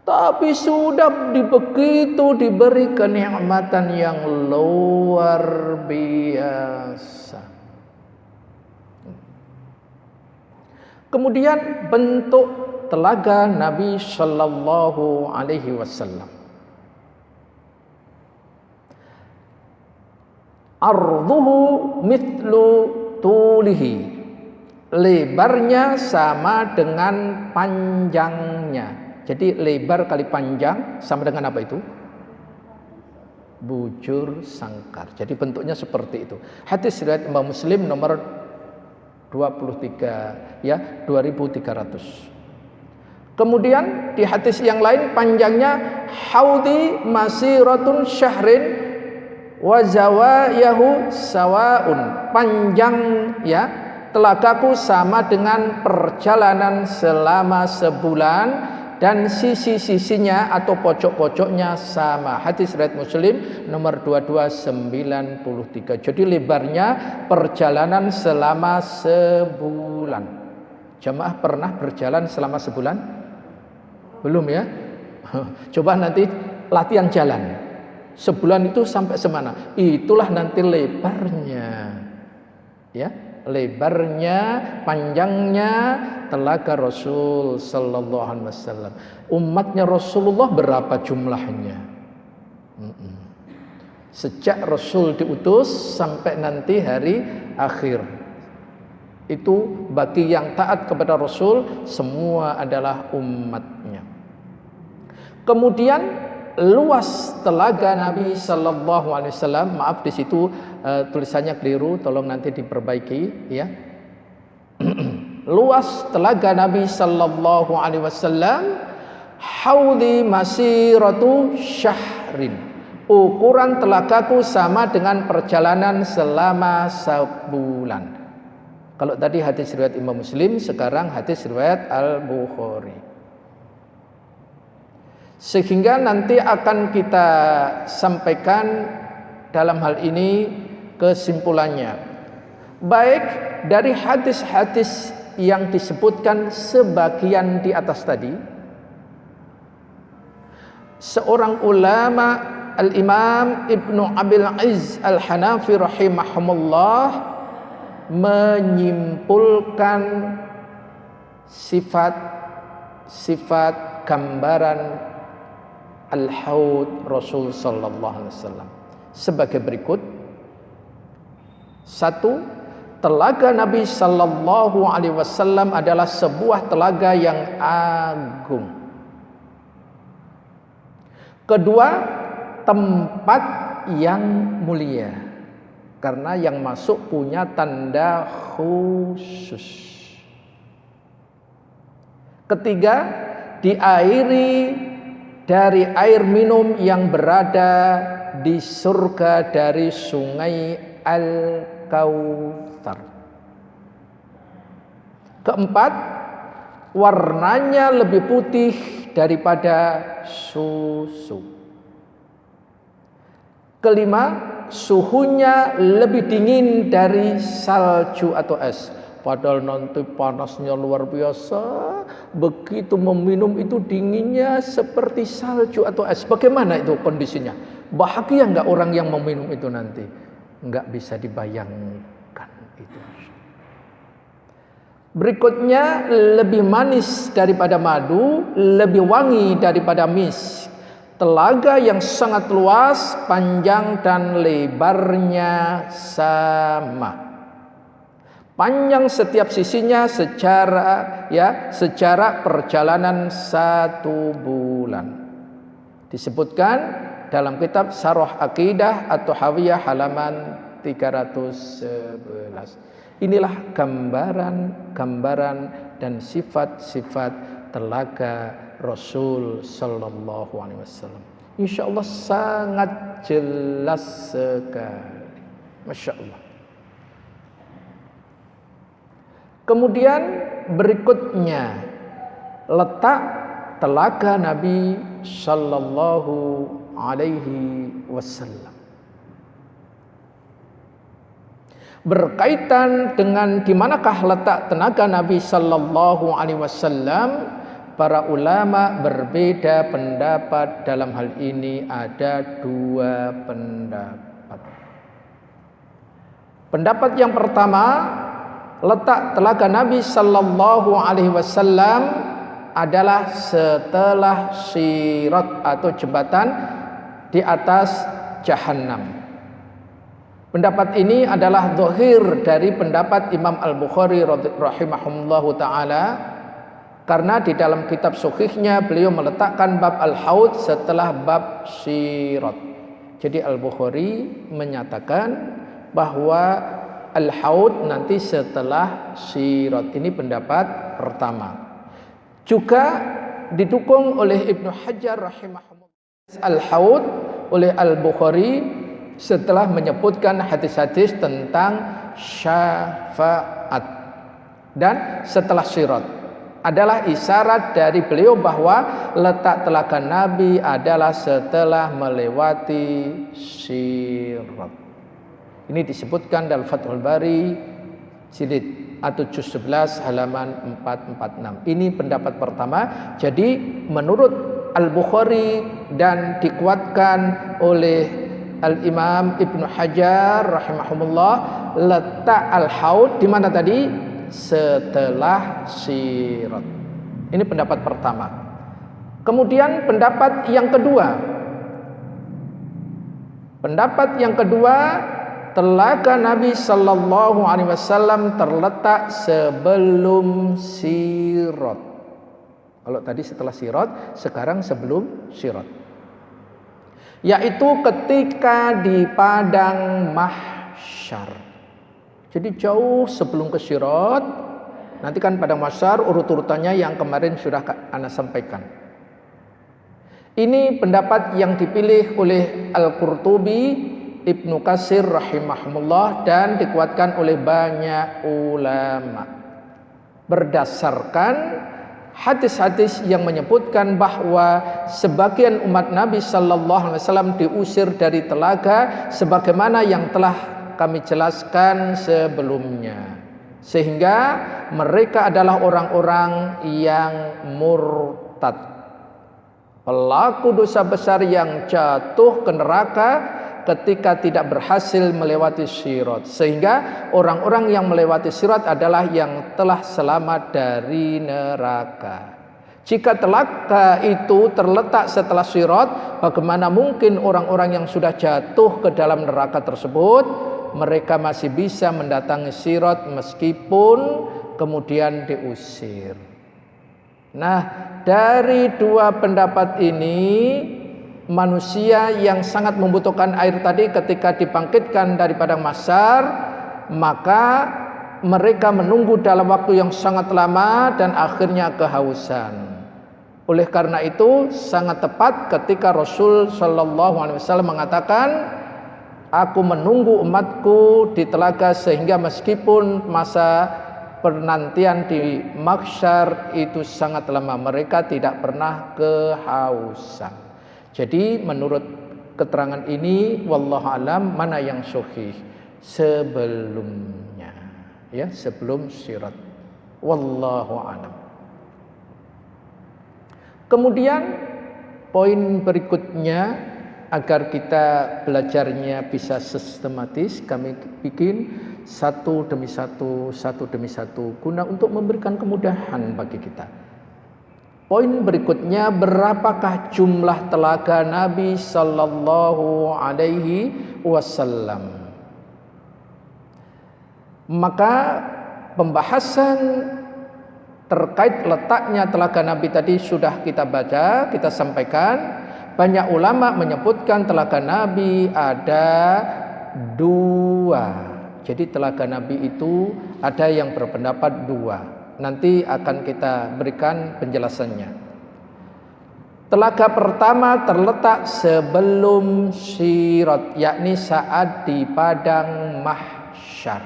Tapi sudah begitu diberi kenikmatan yang luar biasa. Kemudian bentuk telaga Nabi sallallahu alaihi wasallam. Arduhu mithlu tulihi. Lebarnya sama dengan panjangnya. Jadi lebar kali panjang sama dengan apa itu? Bujur sangkar. Jadi bentuknya seperti itu. Hadis riwayat Imam Muslim nomor 23 ya, 2300. Kemudian di hadis yang lain panjangnya haudi masiratun syahrin wa zawayahu sawaun. Panjang ya, telagaku sama dengan perjalanan selama sebulan dan sisi-sisinya atau pojok-pojoknya sama. Hadis riwayat Muslim nomor 2293. Jadi lebarnya perjalanan selama sebulan. Jamaah pernah berjalan selama sebulan? Belum ya? Coba nanti latihan jalan. Sebulan itu sampai semana? Itulah nanti lebarnya. Ya, lebarnya, panjangnya telaga Rasul sallallahu alaihi wasallam. Umatnya Rasulullah berapa jumlahnya? Sejak Rasul diutus sampai nanti hari akhir. Itu bagi yang taat kepada Rasul semua adalah umatnya. Kemudian luas telaga Nabi sallallahu alaihi wasallam, maaf di situ tulisannya keliru, tolong nanti diperbaiki ya. Luas telaga Nabi sallallahu alaihi wasallam haudi masiratu syahrin. Ukuran telagaku sama dengan perjalanan selama sebulan. Kalau tadi hadis riwayat Imam Muslim, sekarang hadis riwayat Al-Bukhari. Sehingga nanti akan kita sampaikan dalam hal ini kesimpulannya. Baik dari hadis-hadis yang disebutkan sebagian di atas tadi, seorang ulama Al-Imam Ibnu Abil Izz Al-Hanafi rahimahumullah menyimpulkan sifat gambaran Al-Haud Rasul sallallahu alaihi wasallam sebagai berikut. 1. Telaga Nabi sallallahu alaihi wasallam adalah sebuah telaga yang agung. Kedua, tempat yang mulia. Karena yang masuk punya tanda khusus. Ketiga, diairi dari air minum yang berada di surga dari sungai Al-Kautsar. Keempat, warnanya lebih putih daripada susu. Kelima, suhunya lebih dingin dari salju atau es. Padahal nanti panasnya luar biasa, begitu meminum itu dinginnya seperti salju atau es. Bagaimana itu kondisinya? Bahagia enggak orang yang meminum itu nanti? Enggak bisa dibayangkan itu. Berikutnya, lebih manis daripada madu, lebih wangi daripada misk. Telaga yang sangat luas, panjang dan lebarnya sama. Panjang setiap sisinya secara perjalanan 1 bulan. Disebutkan dalam kitab Syarah Aqidah atau Hawiyah halaman 311. Inilah gambaran dan sifat-sifat telaga Rasul sallallahu alaihi wasallam. Insyaallah sangat jelas sekali. Masya Allah. Kemudian berikutnya letak telaga Nabi sallallahu alaihi wasallam. Berkaitan dengan di manakah letak tenaga Nabi sallallahu alaihi wasallam, para ulama berbeda pendapat dalam hal ini. Ada dua pendapat. Pendapat yang pertama, letak telaga Nabi sallallahu alaihi wasallam adalah setelah sirat atau jembatan di atas Jahannam. Pendapat ini adalah zahir dari pendapat Imam Al-Bukhari rahimahullahu taala, karena di dalam kitab sahihnya beliau meletakkan bab al-haud setelah bab sirat. Jadi Al-Bukhari menyatakan bahwa al-haud nanti setelah sirat. Ini pendapat pertama. Juga didukung oleh Ibnu Hajar rahimahullah al-haud oleh Al-Bukhari setelah menyebutkan hadis-hadis tentang syafaat dan setelah sirat, adalah isyarat dari beliau bahwa letak telaga Nabi adalah setelah melewati sirat. Ini disebutkan dalam Fathul Bari jilid atau juz 11 halaman 446. Ini pendapat pertama. Jadi menurut Al-Bukhari dan dikuatkan oleh Al-Imam Ibnu Hajar rahimahumullah, letak al-haud di mana tadi? Setelah sirat. Ini pendapat pertama. Kemudian pendapat yang kedua. Pendapat yang kedua, telaga Nabi sallallahu alaihi wasallam terletak sebelum sirat. Kalau tadi setelah sirat, sekarang sebelum sirat. Yaitu ketika di padang mahsyar. Jadi jauh sebelum ke sirat. Nanti kan padang mahsyar urut-urutannya yang kemarin sudah Ana sampaikan. Ini pendapat yang dipilih oleh Al-Qurtubi, Ibnu Katsir rahimahullah, dan dikuatkan oleh banyak ulama. Berdasarkan hadis-hadis yang menyebutkan bahwa sebagian umat Nabi sallallahu alaihi wasallam diusir dari telaga sebagaimana yang telah kami jelaskan sebelumnya, sehingga mereka adalah orang-orang yang murtad, pelaku dosa besar yang jatuh ke neraka ketika tidak berhasil melewati sirat. Sehingga orang-orang yang melewati sirat adalah yang telah selamat dari neraka. Jika telaga itu terletak setelah sirat, bagaimana mungkin orang-orang yang sudah jatuh ke dalam neraka tersebut mereka masih bisa mendatangi sirat meskipun kemudian diusir? Nah, dari dua pendapat ini, manusia yang sangat membutuhkan air tadi ketika dibangkitkan dari padang mahsyar, maka mereka menunggu dalam waktu yang sangat lama dan akhirnya kehausan. Oleh karena itu sangat tepat ketika Rasul sallallahu alaihi wasallam mengatakan, aku menunggu umatku di telaga sehingga meskipun masa penantian di mahsyar itu sangat lama, mereka tidak pernah kehausan. Jadi menurut keterangan ini, wallahu alam, mana yang sahih? Sebelumnya, ya, sebelum sirat. Wallahu alam. Kemudian poin berikutnya, agar kita belajarnya bisa sistematis, kami bikin satu demi satu guna untuk memberikan kemudahan bagi kita. Poin berikutnya, berapakah jumlah telaga Nabi sallallahu alaihi wasallam? Maka pembahasan terkait letaknya telaga Nabi tadi sudah kita baca, kita sampaikan. Banyak ulama menyebutkan telaga Nabi ada dua. Jadi telaga Nabi itu ada yang berpendapat dua. Nanti akan kita berikan penjelasannya. Telaga pertama terletak sebelum sirat, yakni saat di padang mahsyar.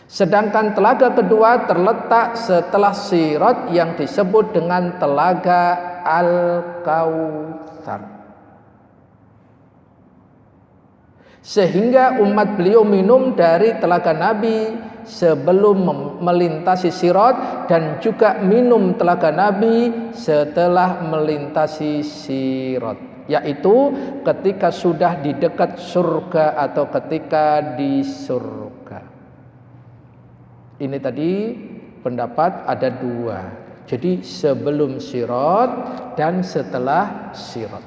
Sedangkan telaga kedua terletak setelah Sirat yang disebut dengan telaga Al-Kautsar. Sehingga umat beliau minum dari telaga Nabi sebelum melintasi Sirat, dan juga minum telaga Nabi setelah melintasi Sirat, yaitu ketika sudah di dekat surga atau ketika di surga. Ini tadi pendapat ada dua. Jadi sebelum Sirat dan setelah Sirat.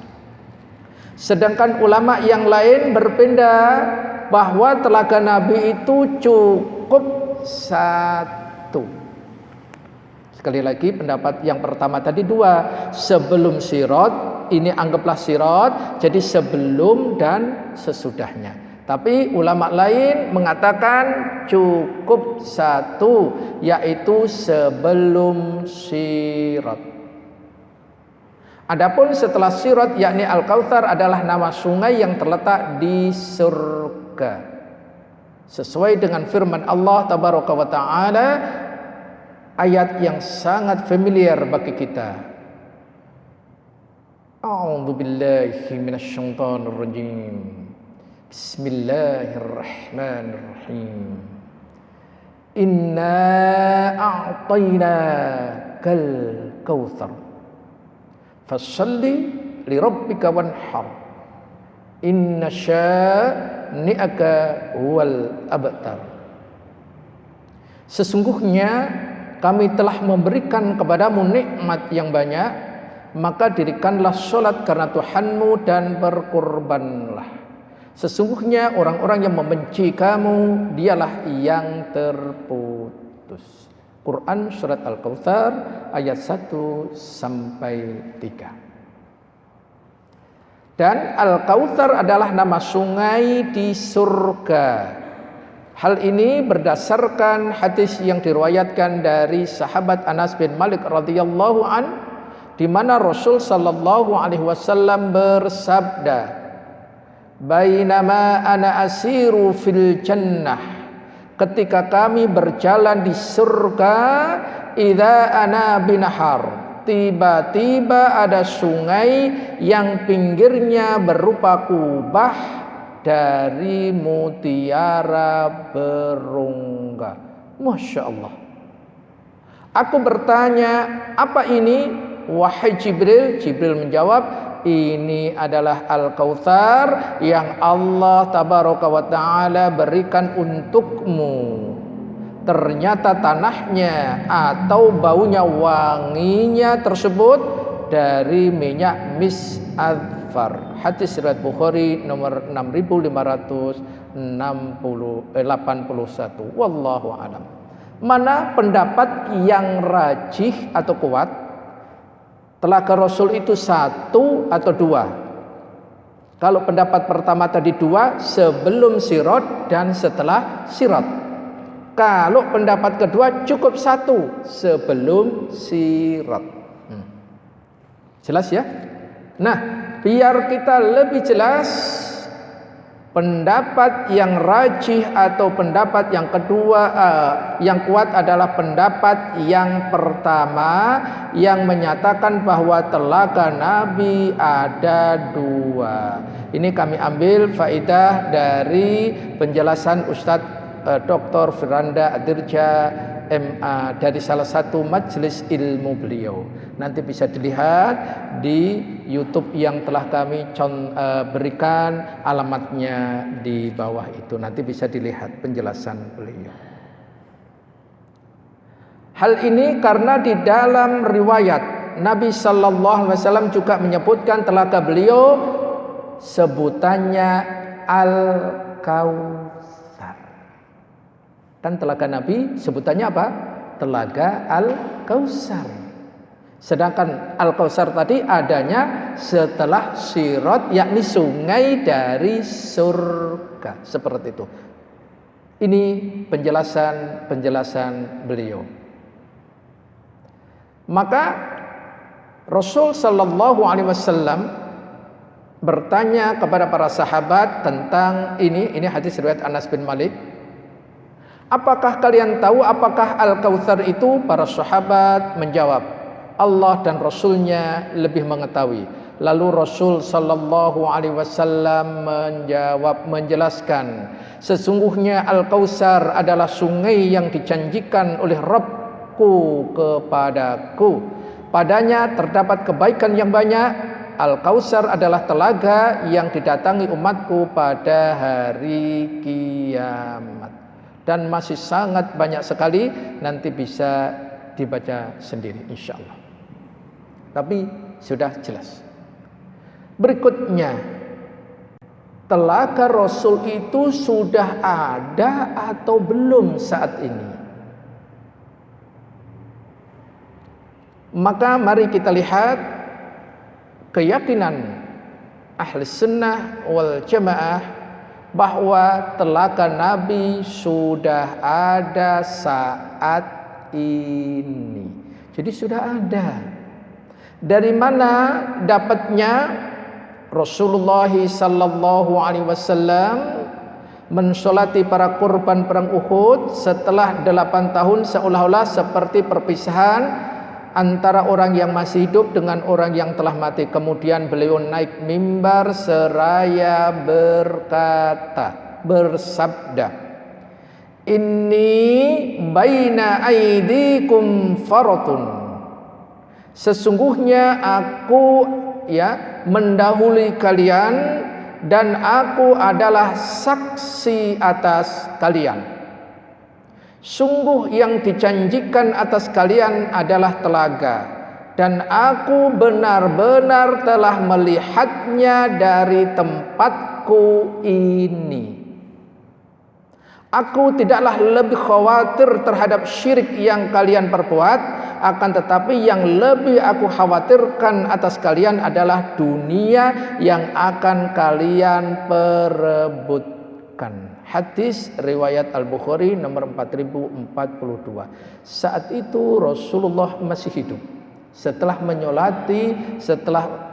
Sedangkan ulama yang lain berpindah bahwa telaga Nabi itu cukup satu. Sekali lagi pendapat yang pertama tadi dua. Sebelum Sirat, ini anggaplah Sirat, jadi sebelum dan sesudahnya. Tapi ulama lain mengatakan cukup satu, yaitu sebelum Sirat. Adapun setelah Sirat, yakni Al-Kautsar adalah nama sungai yang terletak di surga. Sesuai dengan firman Allah Tabaraka wa Ta'ala, ayat yang sangat familiar bagi kita. A'udzu billahi minasyaitonir rajim. Bismillahirrahmanirrahim. Inna a'tainakal kautsar. Fashalli li rabbika wanhar. Inna syani'aka huwal abtar. Sesungguhnya kami telah memberikan kepadamu nikmat yang banyak, maka dirikanlah salat karena Tuhanmu dan berkurbanlah. Sesungguhnya orang-orang yang membenci kamu, dialah yang terputus. Quran surat Al-Kautsar ayat 1 sampai 3. Dan Al-Kautsar adalah nama sungai di surga. Hal ini berdasarkan hadis yang diriwayatkan dari sahabat Anas bin Malik radhiyallahu an, di mana Rasul sallallahu alaihi wasallam bersabda, "Bainama ana asiru fil jannah." Ketika kami berjalan di surga, idza ana binahar. Tiba-tiba ada sungai yang pinggirnya berupa kubah dari mutiara berongga. Masya Allah. Aku bertanya, apa ini? Wahai Jibril. Jibril menjawab, ini adalah Al-Kautsar yang Allah Tabaraka wa Ta'ala berikan untukmu. Ternyata tanahnya atau baunya, wanginya tersebut dari minyak mis'adfar. Hadis riwayat Bukhari nomor 6581. Wallahu a'lam. Mana pendapat yang rajih atau kuat? Telaga Rasul itu satu atau dua? Kalau pendapat pertama tadi dua, sebelum Sirat dan setelah Sirat. Kalau pendapat kedua cukup satu, sebelum Sirat. Jelas ya? Nah, biar kita lebih jelas, pendapat yang rajih atau pendapat yang kedua yang kuat adalah pendapat yang pertama, yang menyatakan bahwa telaga Nabi ada dua. Ini kami ambil faidah dari penjelasan Ustadz Dr. Firanda Adirja MA dari salah satu majelis ilmu beliau. Nanti bisa dilihat di YouTube yang telah kami berikan alamatnya di bawah itu. Nanti bisa dilihat penjelasan beliau. Hal ini karena di dalam riwayat Nabi Sallallahu Alaihi Wasallam juga menyebutkan telaga beliau sebutannya Al-Kautsar. Dan telaga Nabi sebutannya apa? Telaga Al-Kautsar. Sedangkan Al-Kautsar tadi adanya setelah Sirat, yakni sungai dari surga. Seperti itu. Ini penjelasan beliau. Maka Rasul sallallahu alaihi wasallam bertanya kepada para sahabat tentang ini hadis riwayat Anas bin Malik. apakah kalian tahu apakah Al-Kautsar itu? Para sahabat menjawab, Allah dan Rasulnya lebih mengetahui. Lalu Rasul sallallahu alaihi wasallam menjelaskan, sesungguhnya Al-Kautsar adalah sungai yang dijanjikan oleh Rabbku kepadaku. Padanya terdapat kebaikan yang banyak. Al-Kautsar adalah telaga yang didatangi umatku pada hari kiamat. Dan masih sangat banyak sekali, nanti bisa dibaca sendiri insyaallah. Tapi sudah jelas. Berikutnya, telaga Rasul itu sudah ada atau belum saat ini? Maka mari kita lihat keyakinan ahli sunnah wal jamaah bahwa telaga Nabi sudah ada saat ini. Jadi sudah ada. Dari mana dapatnya? Rasulullah sallallahu alaihi wasallam mensolati para korban perang Uhud setelah 8 tahun, seolah-olah seperti perpisahan antara orang yang masih hidup dengan orang yang telah mati. Kemudian beliau naik mimbar seraya bersabda, inni baina aidikum faratun, sesungguhnya aku mendahului kalian dan aku adalah saksi atas kalian. Sungguh yang dijanjikan atas kalian adalah telaga, dan aku benar-benar telah melihatnya dari tempatku ini. Aku tidaklah lebih khawatir terhadap syirik yang kalian perbuat, akan tetapi yang lebih aku khawatirkan atas kalian adalah dunia yang akan kalian perebutkan. Hadis riwayat Al-Bukhari nomor 4042. Saat itu Rasulullah masih hidup. Setelah menyolati, setelah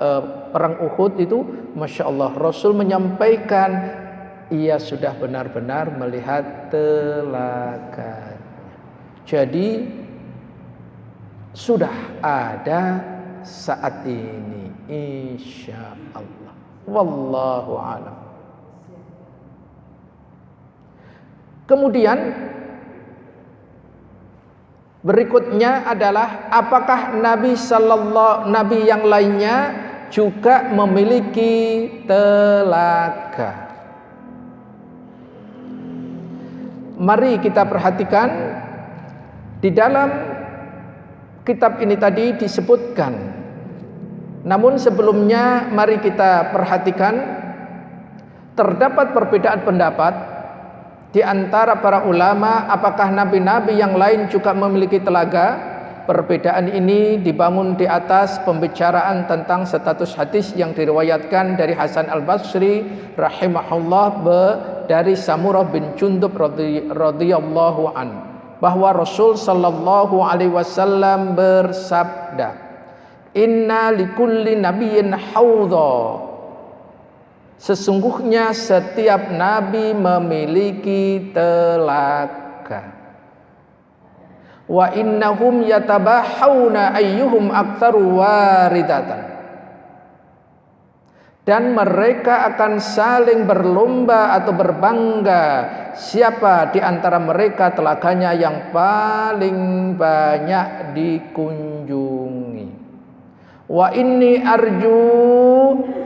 perang Uhud itu, Masya Allah, Rasul menyampaikan ia sudah benar-benar melihat telaganya. Jadi sudah ada saat ini, insya Allah. Wallahu a'lam. Kemudian berikutnya adalah apakah Nabi yang lainnya juga memiliki telaga? Mari kita perhatikan di dalam kitab ini tadi disebutkan. Namun sebelumnya mari kita perhatikan terdapat perbedaan pendapat di antara para ulama apakah nabi-nabi yang lain juga memiliki telaga. Perbedaan ini dibangun di atas pembicaraan tentang status hadis yang diriwayatkan dari Hasan Al-Basri rahimahullah dari Samurah bin Jundub radhiyallahu an, bahwa Rasul sallallahu alaihi wasallam bersabda, inna likulli nabiyyin haudha, sesungguhnya setiap nabi memiliki telaga. Wa innahum yatabahawna ayyuhum aktsaru waridatan, dan mereka akan saling berlomba atau berbangga siapa di antara mereka telaganya yang paling banyak dikunjungi. Wa inni arju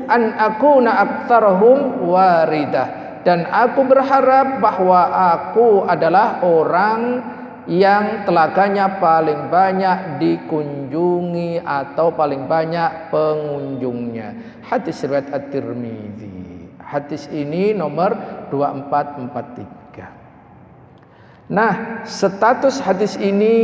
an akuna aktsarahum waridah, dan aku berharap bahwa aku adalah orang yang telaganya paling banyak dikunjungi atau paling banyak pengunjungnya. Hadis riwayat At-Tirmidzi. Hadis ini nomor 2443. Nah, status hadis ini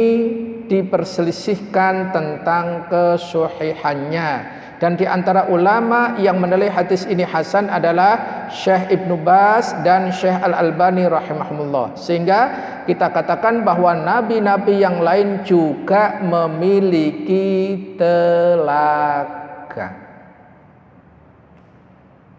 diperselisihkan tentang kesahihannya, dan di antara ulama yang menilai hadis ini hasan adalah Syekh Ibnu Baz dan Syekh Al-Albani rahimahumullah. Sehingga kita katakan bahwa nabi-nabi yang lain juga memiliki telaga.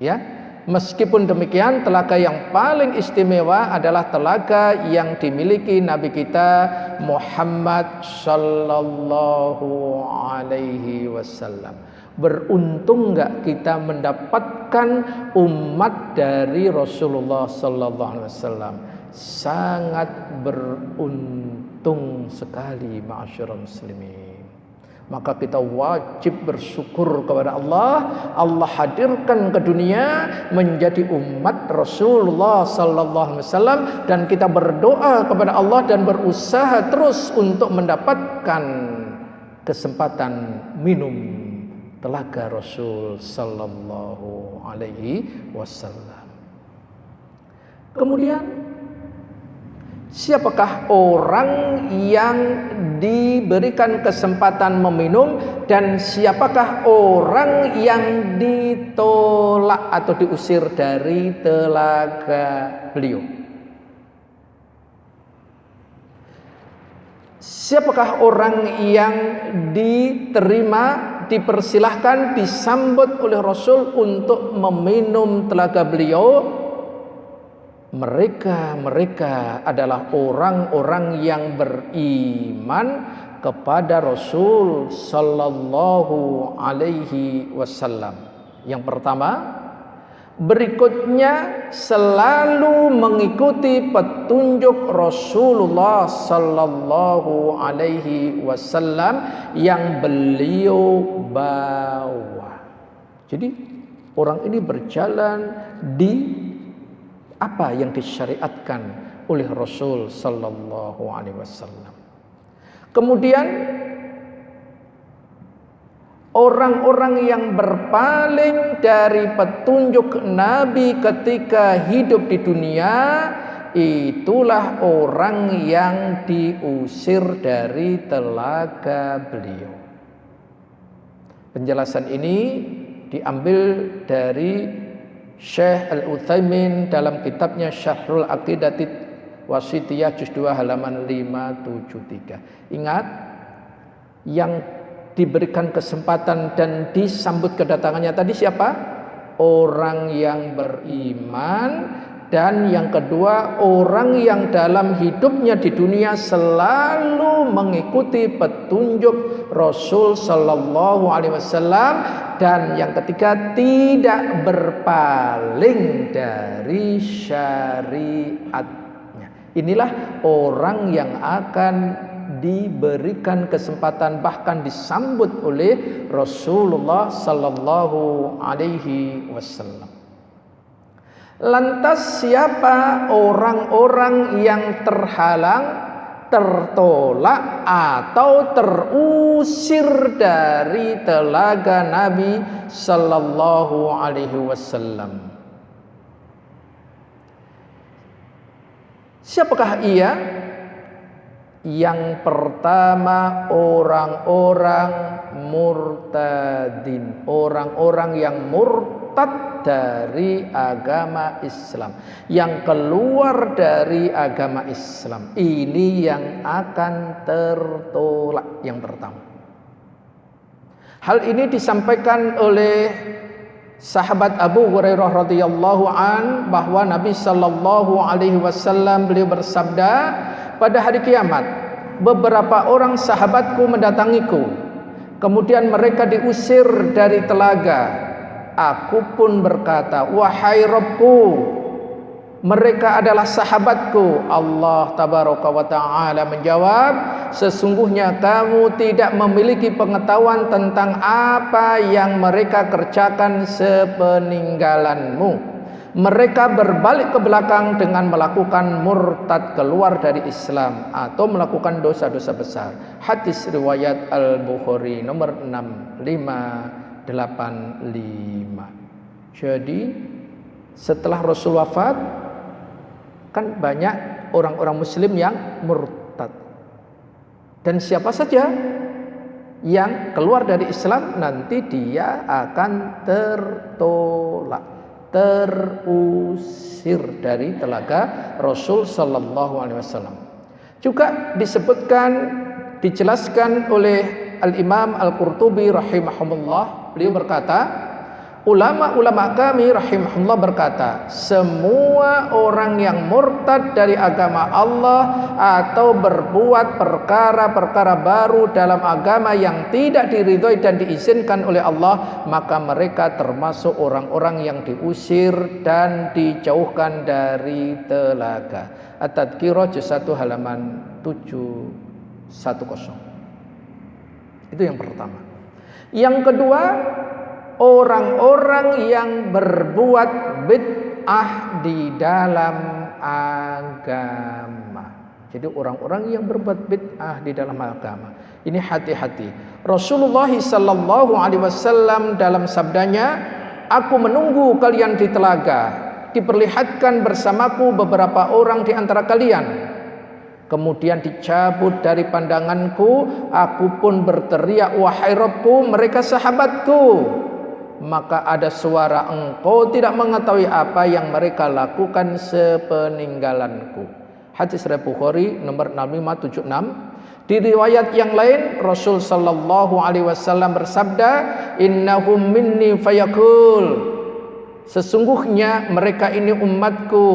Ya, Meskipun demikian, telaga yang paling istimewa adalah telaga yang dimiliki Nabi kita Muhammad sallallahu alaihi wasallam. Beruntung enggak kita mendapatkan umat dari Rasulullah sallallahu alaihi wasallam. Sangat beruntung sekali, ma'asyiral muslimin. Maka kita wajib bersyukur kepada Allah. Allah hadirkan ke dunia menjadi umat Rasulullah sallallahu alaihi wasallam, dan kita berdoa kepada Allah dan berusaha terus untuk mendapatkan kesempatan minum telaga Rasul sallallahu alaihi wasallam. Kemudian, siapakah orang yang diberikan kesempatan meminum dan siapakah orang yang ditolak atau diusir dari telaga beliau? Siapakah orang yang diterima, dipersilahkan, disambut oleh Rasul untuk meminum telaga beliau? Mereka adalah orang-orang yang beriman kepada Rasul sallallahu alaihi wasallam. Yang pertama, berikutnya selalu mengikuti petunjuk Rasulullah sallallahu alaihi wasallam yang beliau bawa. Jadi orang ini berjalan di apa yang disyariatkan oleh Rasul sallallahu alaihi wasallam. Kemudian orang-orang yang berpaling dari petunjuk Nabi ketika hidup di dunia, itulah orang yang diusir dari telaga beliau. Penjelasan ini diambil dari Syekh Al-Utsaimin dalam kitabnya Syarhul Aqidati Wasithiyah juz 2 halaman 573. Ingat, yang diberikan kesempatan dan disambut kedatangannya tadi siapa? Orang yang beriman, dan yang kedua orang yang dalam hidupnya di dunia selalu mengikuti petunjuk Rasul sallallahu alaihi wasallam, dan yang ketiga tidak berpaling dari syariatnya. Inilah orang yang akan diberikan kesempatan, bahkan disambut oleh Rasulullah sallallahu alaihi wasallam. Lantas siapa orang-orang yang terhalang, tertolak atau terusir dari telaga Nabi sallallahu alaihi wasallam? Siapakah ia? Yang pertama, orang-orang murtadin, orang-orang yang murtad dari agama Islam, yang keluar dari agama Islam. Ini yang akan tertolak yang pertama. Hal ini disampaikan oleh sahabat Abu Hurairah radhiyallahu an, bahwa Nabi sallallahu alaihi wasallam beliau bersabda, pada hari kiamat beberapa orang sahabatku mendatangiku, kemudian mereka diusir dari telaga. Aku pun berkata, wahai Rabbku, mereka adalah sahabatku. Allah tabaraka wa ta'ala menjawab, sesungguhnya kamu tidak memiliki pengetahuan tentang apa yang mereka kerjakan sepeninggalanmu. Mereka berbalik ke belakang dengan melakukan murtad, keluar dari Islam, atau melakukan dosa-dosa besar. Hadis riwayat Al-Bukhari nomor 6585. Jadi setelah Rasul wafat, kan banyak orang-orang muslim yang murtad. Dan siapa saja yang keluar dari Islam, nanti dia akan tertolak, terusir dari telaga Rasul sallallahu alaihi wasallam. Juga disebutkan, dijelaskan oleh Al-Imam Al-Qurtubi rahimahumullah, beliau berkata, Ulama-ulama kami rahimahullah berkata, semua orang yang murtad dari agama Allah atau berbuat perkara-perkara baru dalam agama yang tidak diridhoi dan diizinkan oleh Allah, maka mereka termasuk orang-orang yang diusir dan dijauhkan dari telaga. At-Tadhkirah juz 1 halaman 710. Itu yang pertama. Yang kedua, orang-orang yang berbuat bid'ah di dalam agama. Jadi orang-orang yang berbuat bid'ah di dalam agama. Ini hati-hati. Rasulullah sallallahu alaihi wasallam dalam sabdanya, "Aku menunggu kalian di telaga. Diperlihatkan bersamaku beberapa orang di antara kalian. Kemudian dicabut dari pandanganku, aku pun berteriak, wahai Rabbku, mereka sahabatku. Maka ada suara, engkau tidak mengetahui apa yang mereka lakukan sepeninggalanku." Hadis riwayat Bukhari nomor 6576. Di riwayat yang lain Rasul sallallahu alaihi wasallam bersabda, "Innahum minni fayaqul." Sesungguhnya mereka ini umatku.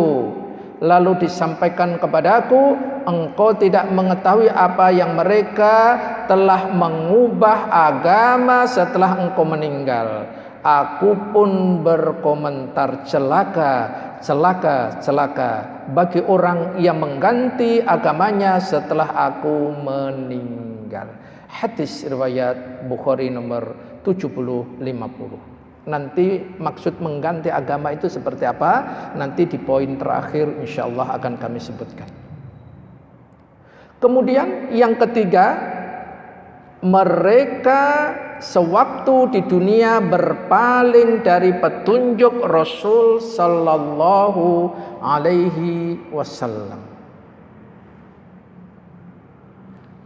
Lalu disampaikan kepadaku, engkau tidak mengetahui apa yang mereka telah mengubah agama setelah engkau meninggal. Aku pun berkomentar, celaka, celaka, celaka bagi orang yang mengganti agamanya setelah aku meninggal. Hadis riwayat Bukhari nomor 7050. Nanti maksud mengganti agama itu seperti apa? Nanti di poin terakhir insyaallah akan kami sebutkan. Kemudian yang ketiga, mereka sewaktu di dunia berpaling dari petunjuk Rasul sallallahu alaihi wasallam.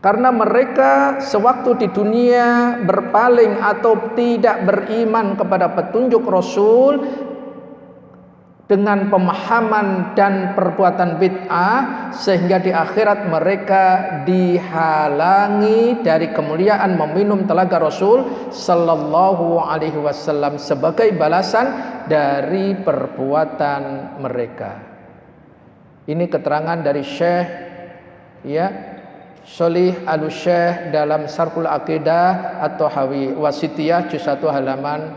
Karena mereka sewaktu di dunia berpaling atau tidak beriman kepada petunjuk Rasul dengan pemahaman dan perbuatan bid'ah, sehingga di akhirat mereka dihalangi dari kemuliaan meminum telaga Rasul sallallahu alaihi wasallam sebagai balasan dari perbuatan mereka. Ini keterangan dari Syekh Shalih Al-Syekh dalam Syarhul Aqidah At-Tahawiyah Wasithiyah juz 1 halaman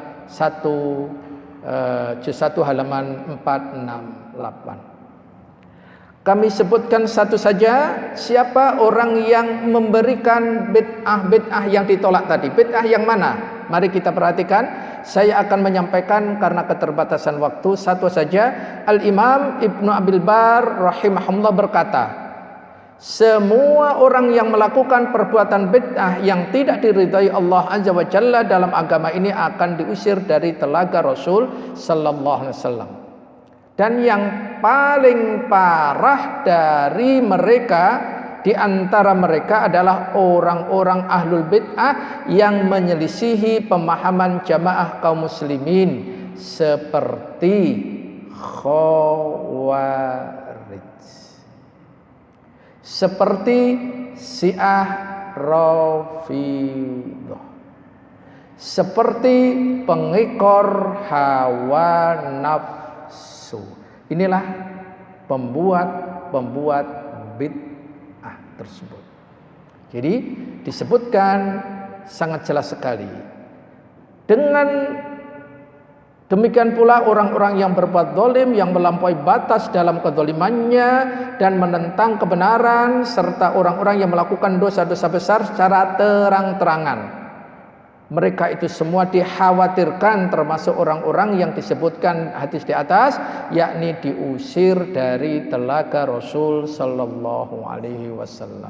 468. Kami sebutkan satu saja, siapa orang yang memberikan bid'ah yang ditolak tadi. Bid'ah yang mana? Mari kita perhatikan. Saya akan menyampaikan karena keterbatasan waktu satu saja. Al-Imam Ibnu Abil Bar rahimahullah berkata, semua orang yang melakukan perbuatan bid'ah yang tidak diridhai Allah Azza wa Jalla dalam agama ini akan diusir dari telaga Rasul sallallahu alaihi wasallam. Dan yang paling parah dari mereka, di antara mereka adalah orang-orang ahlul bid'ah yang menyelisihi pemahaman jamaah kaum muslimin seperti Khawarij, seperti Syiah Rafidhah, seperti pengekor hawa nafsu. Inilah pembuat bid'ah tersebut. Jadi disebutkan sangat jelas sekali. Dengan demikian pula orang-orang yang berbuat zalim, yang melampaui batas dalam kezalimannya dan menentang kebenaran, serta orang-orang yang melakukan dosa-dosa besar secara terang-terangan. Mereka itu semua dikhawatirkan termasuk orang-orang yang disebutkan hadis di atas, yakni diusir dari telaga Rasul sallallahu alaihi wasallam.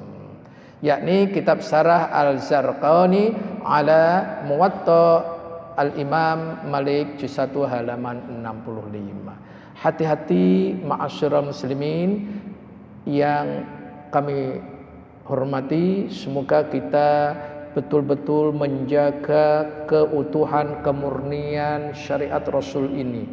Yakni kitab Syarah Al-Zarqani ala Muwatta Al-Imam Malik juz 1 halaman 65. Hati-hati ma'asyiral muslimin yang kami hormati, semoga kita betul-betul menjaga keutuhan kemurnian syariat Rasul ini,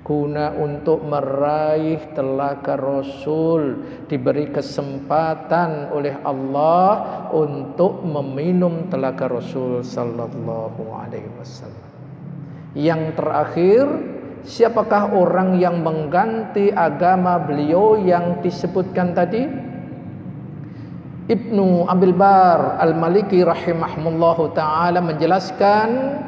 guna untuk meraih telaga Rasul, diberi kesempatan oleh Allah untuk meminum telaga Rasul sallallahu alaihi wasallam. Yang terakhir, siapakah orang yang mengganti agama beliau yang disebutkan tadi? Ibnu Abil Bar Al-Maliki rahimahullahu ta'ala menjelaskan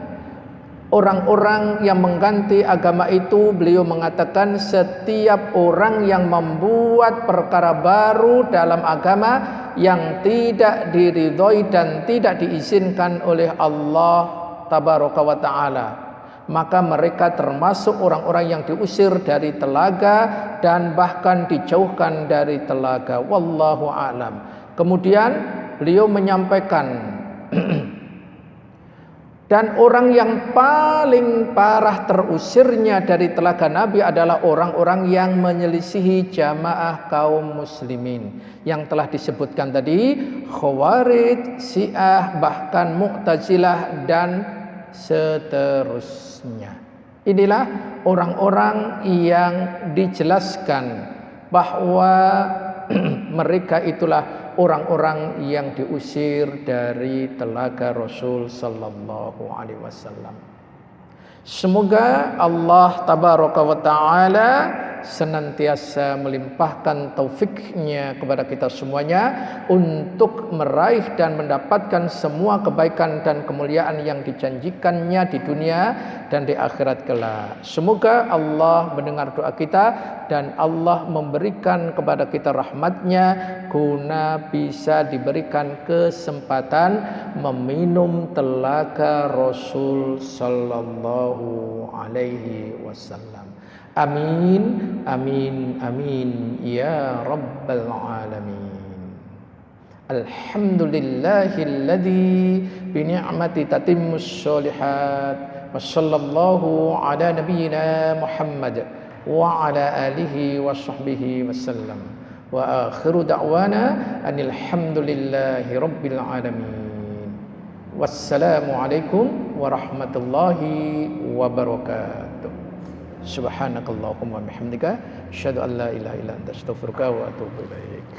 orang-orang yang mengganti agama itu, beliau mengatakan setiap orang yang membuat perkara baru dalam agama yang tidak diridhoi dan tidak diizinkan oleh Allah tabaraka wa ta'ala, maka mereka termasuk orang-orang yang diusir dari telaga dan bahkan dijauhkan dari telaga. Wallahu a'lam. Kemudian beliau menyampaikan dan orang yang paling parah terusirnya dari telaga Nabi adalah orang-orang yang menyelisihi jamaah kaum muslimin yang telah disebutkan tadi, Khawarij, Syiah, bahkan Mu'tazilah dan seterusnya. Inilah orang-orang yang dijelaskan bahwa mereka itulah orang-orang yang diusir dari telaga Rasul sallallahu alaihi wasallam. Semoga Allah tabaraka wa taala senantiasa melimpahkan taufiknya kepada kita semuanya untuk meraih dan mendapatkan semua kebaikan dan kemuliaan yang dijanjikannya di dunia dan di akhirat kelak. Semoga Allah mendengar doa kita dan Allah memberikan kepada kita rahmatnya guna bisa diberikan kesempatan meminum telaga Rasul sallallahu alaihi wasallam. Amin, amin, amin ya rabbal alamin. Alhamdulillahilladzi bi ni'mati tatimmus sholihat. Wa sallallahu ala nabiyyina Muhammad wa ala alihi wa sahbihi wasallam. Wa akhiru da'wana anil hamdulillahi rabbil alamin. Wassalamu alaikum warahmatullahi wabarakatuh. Subhanakallahumma wa bihamdika asyhadu an la ilaha illa anta astaghfiruka wa atubu ilaik.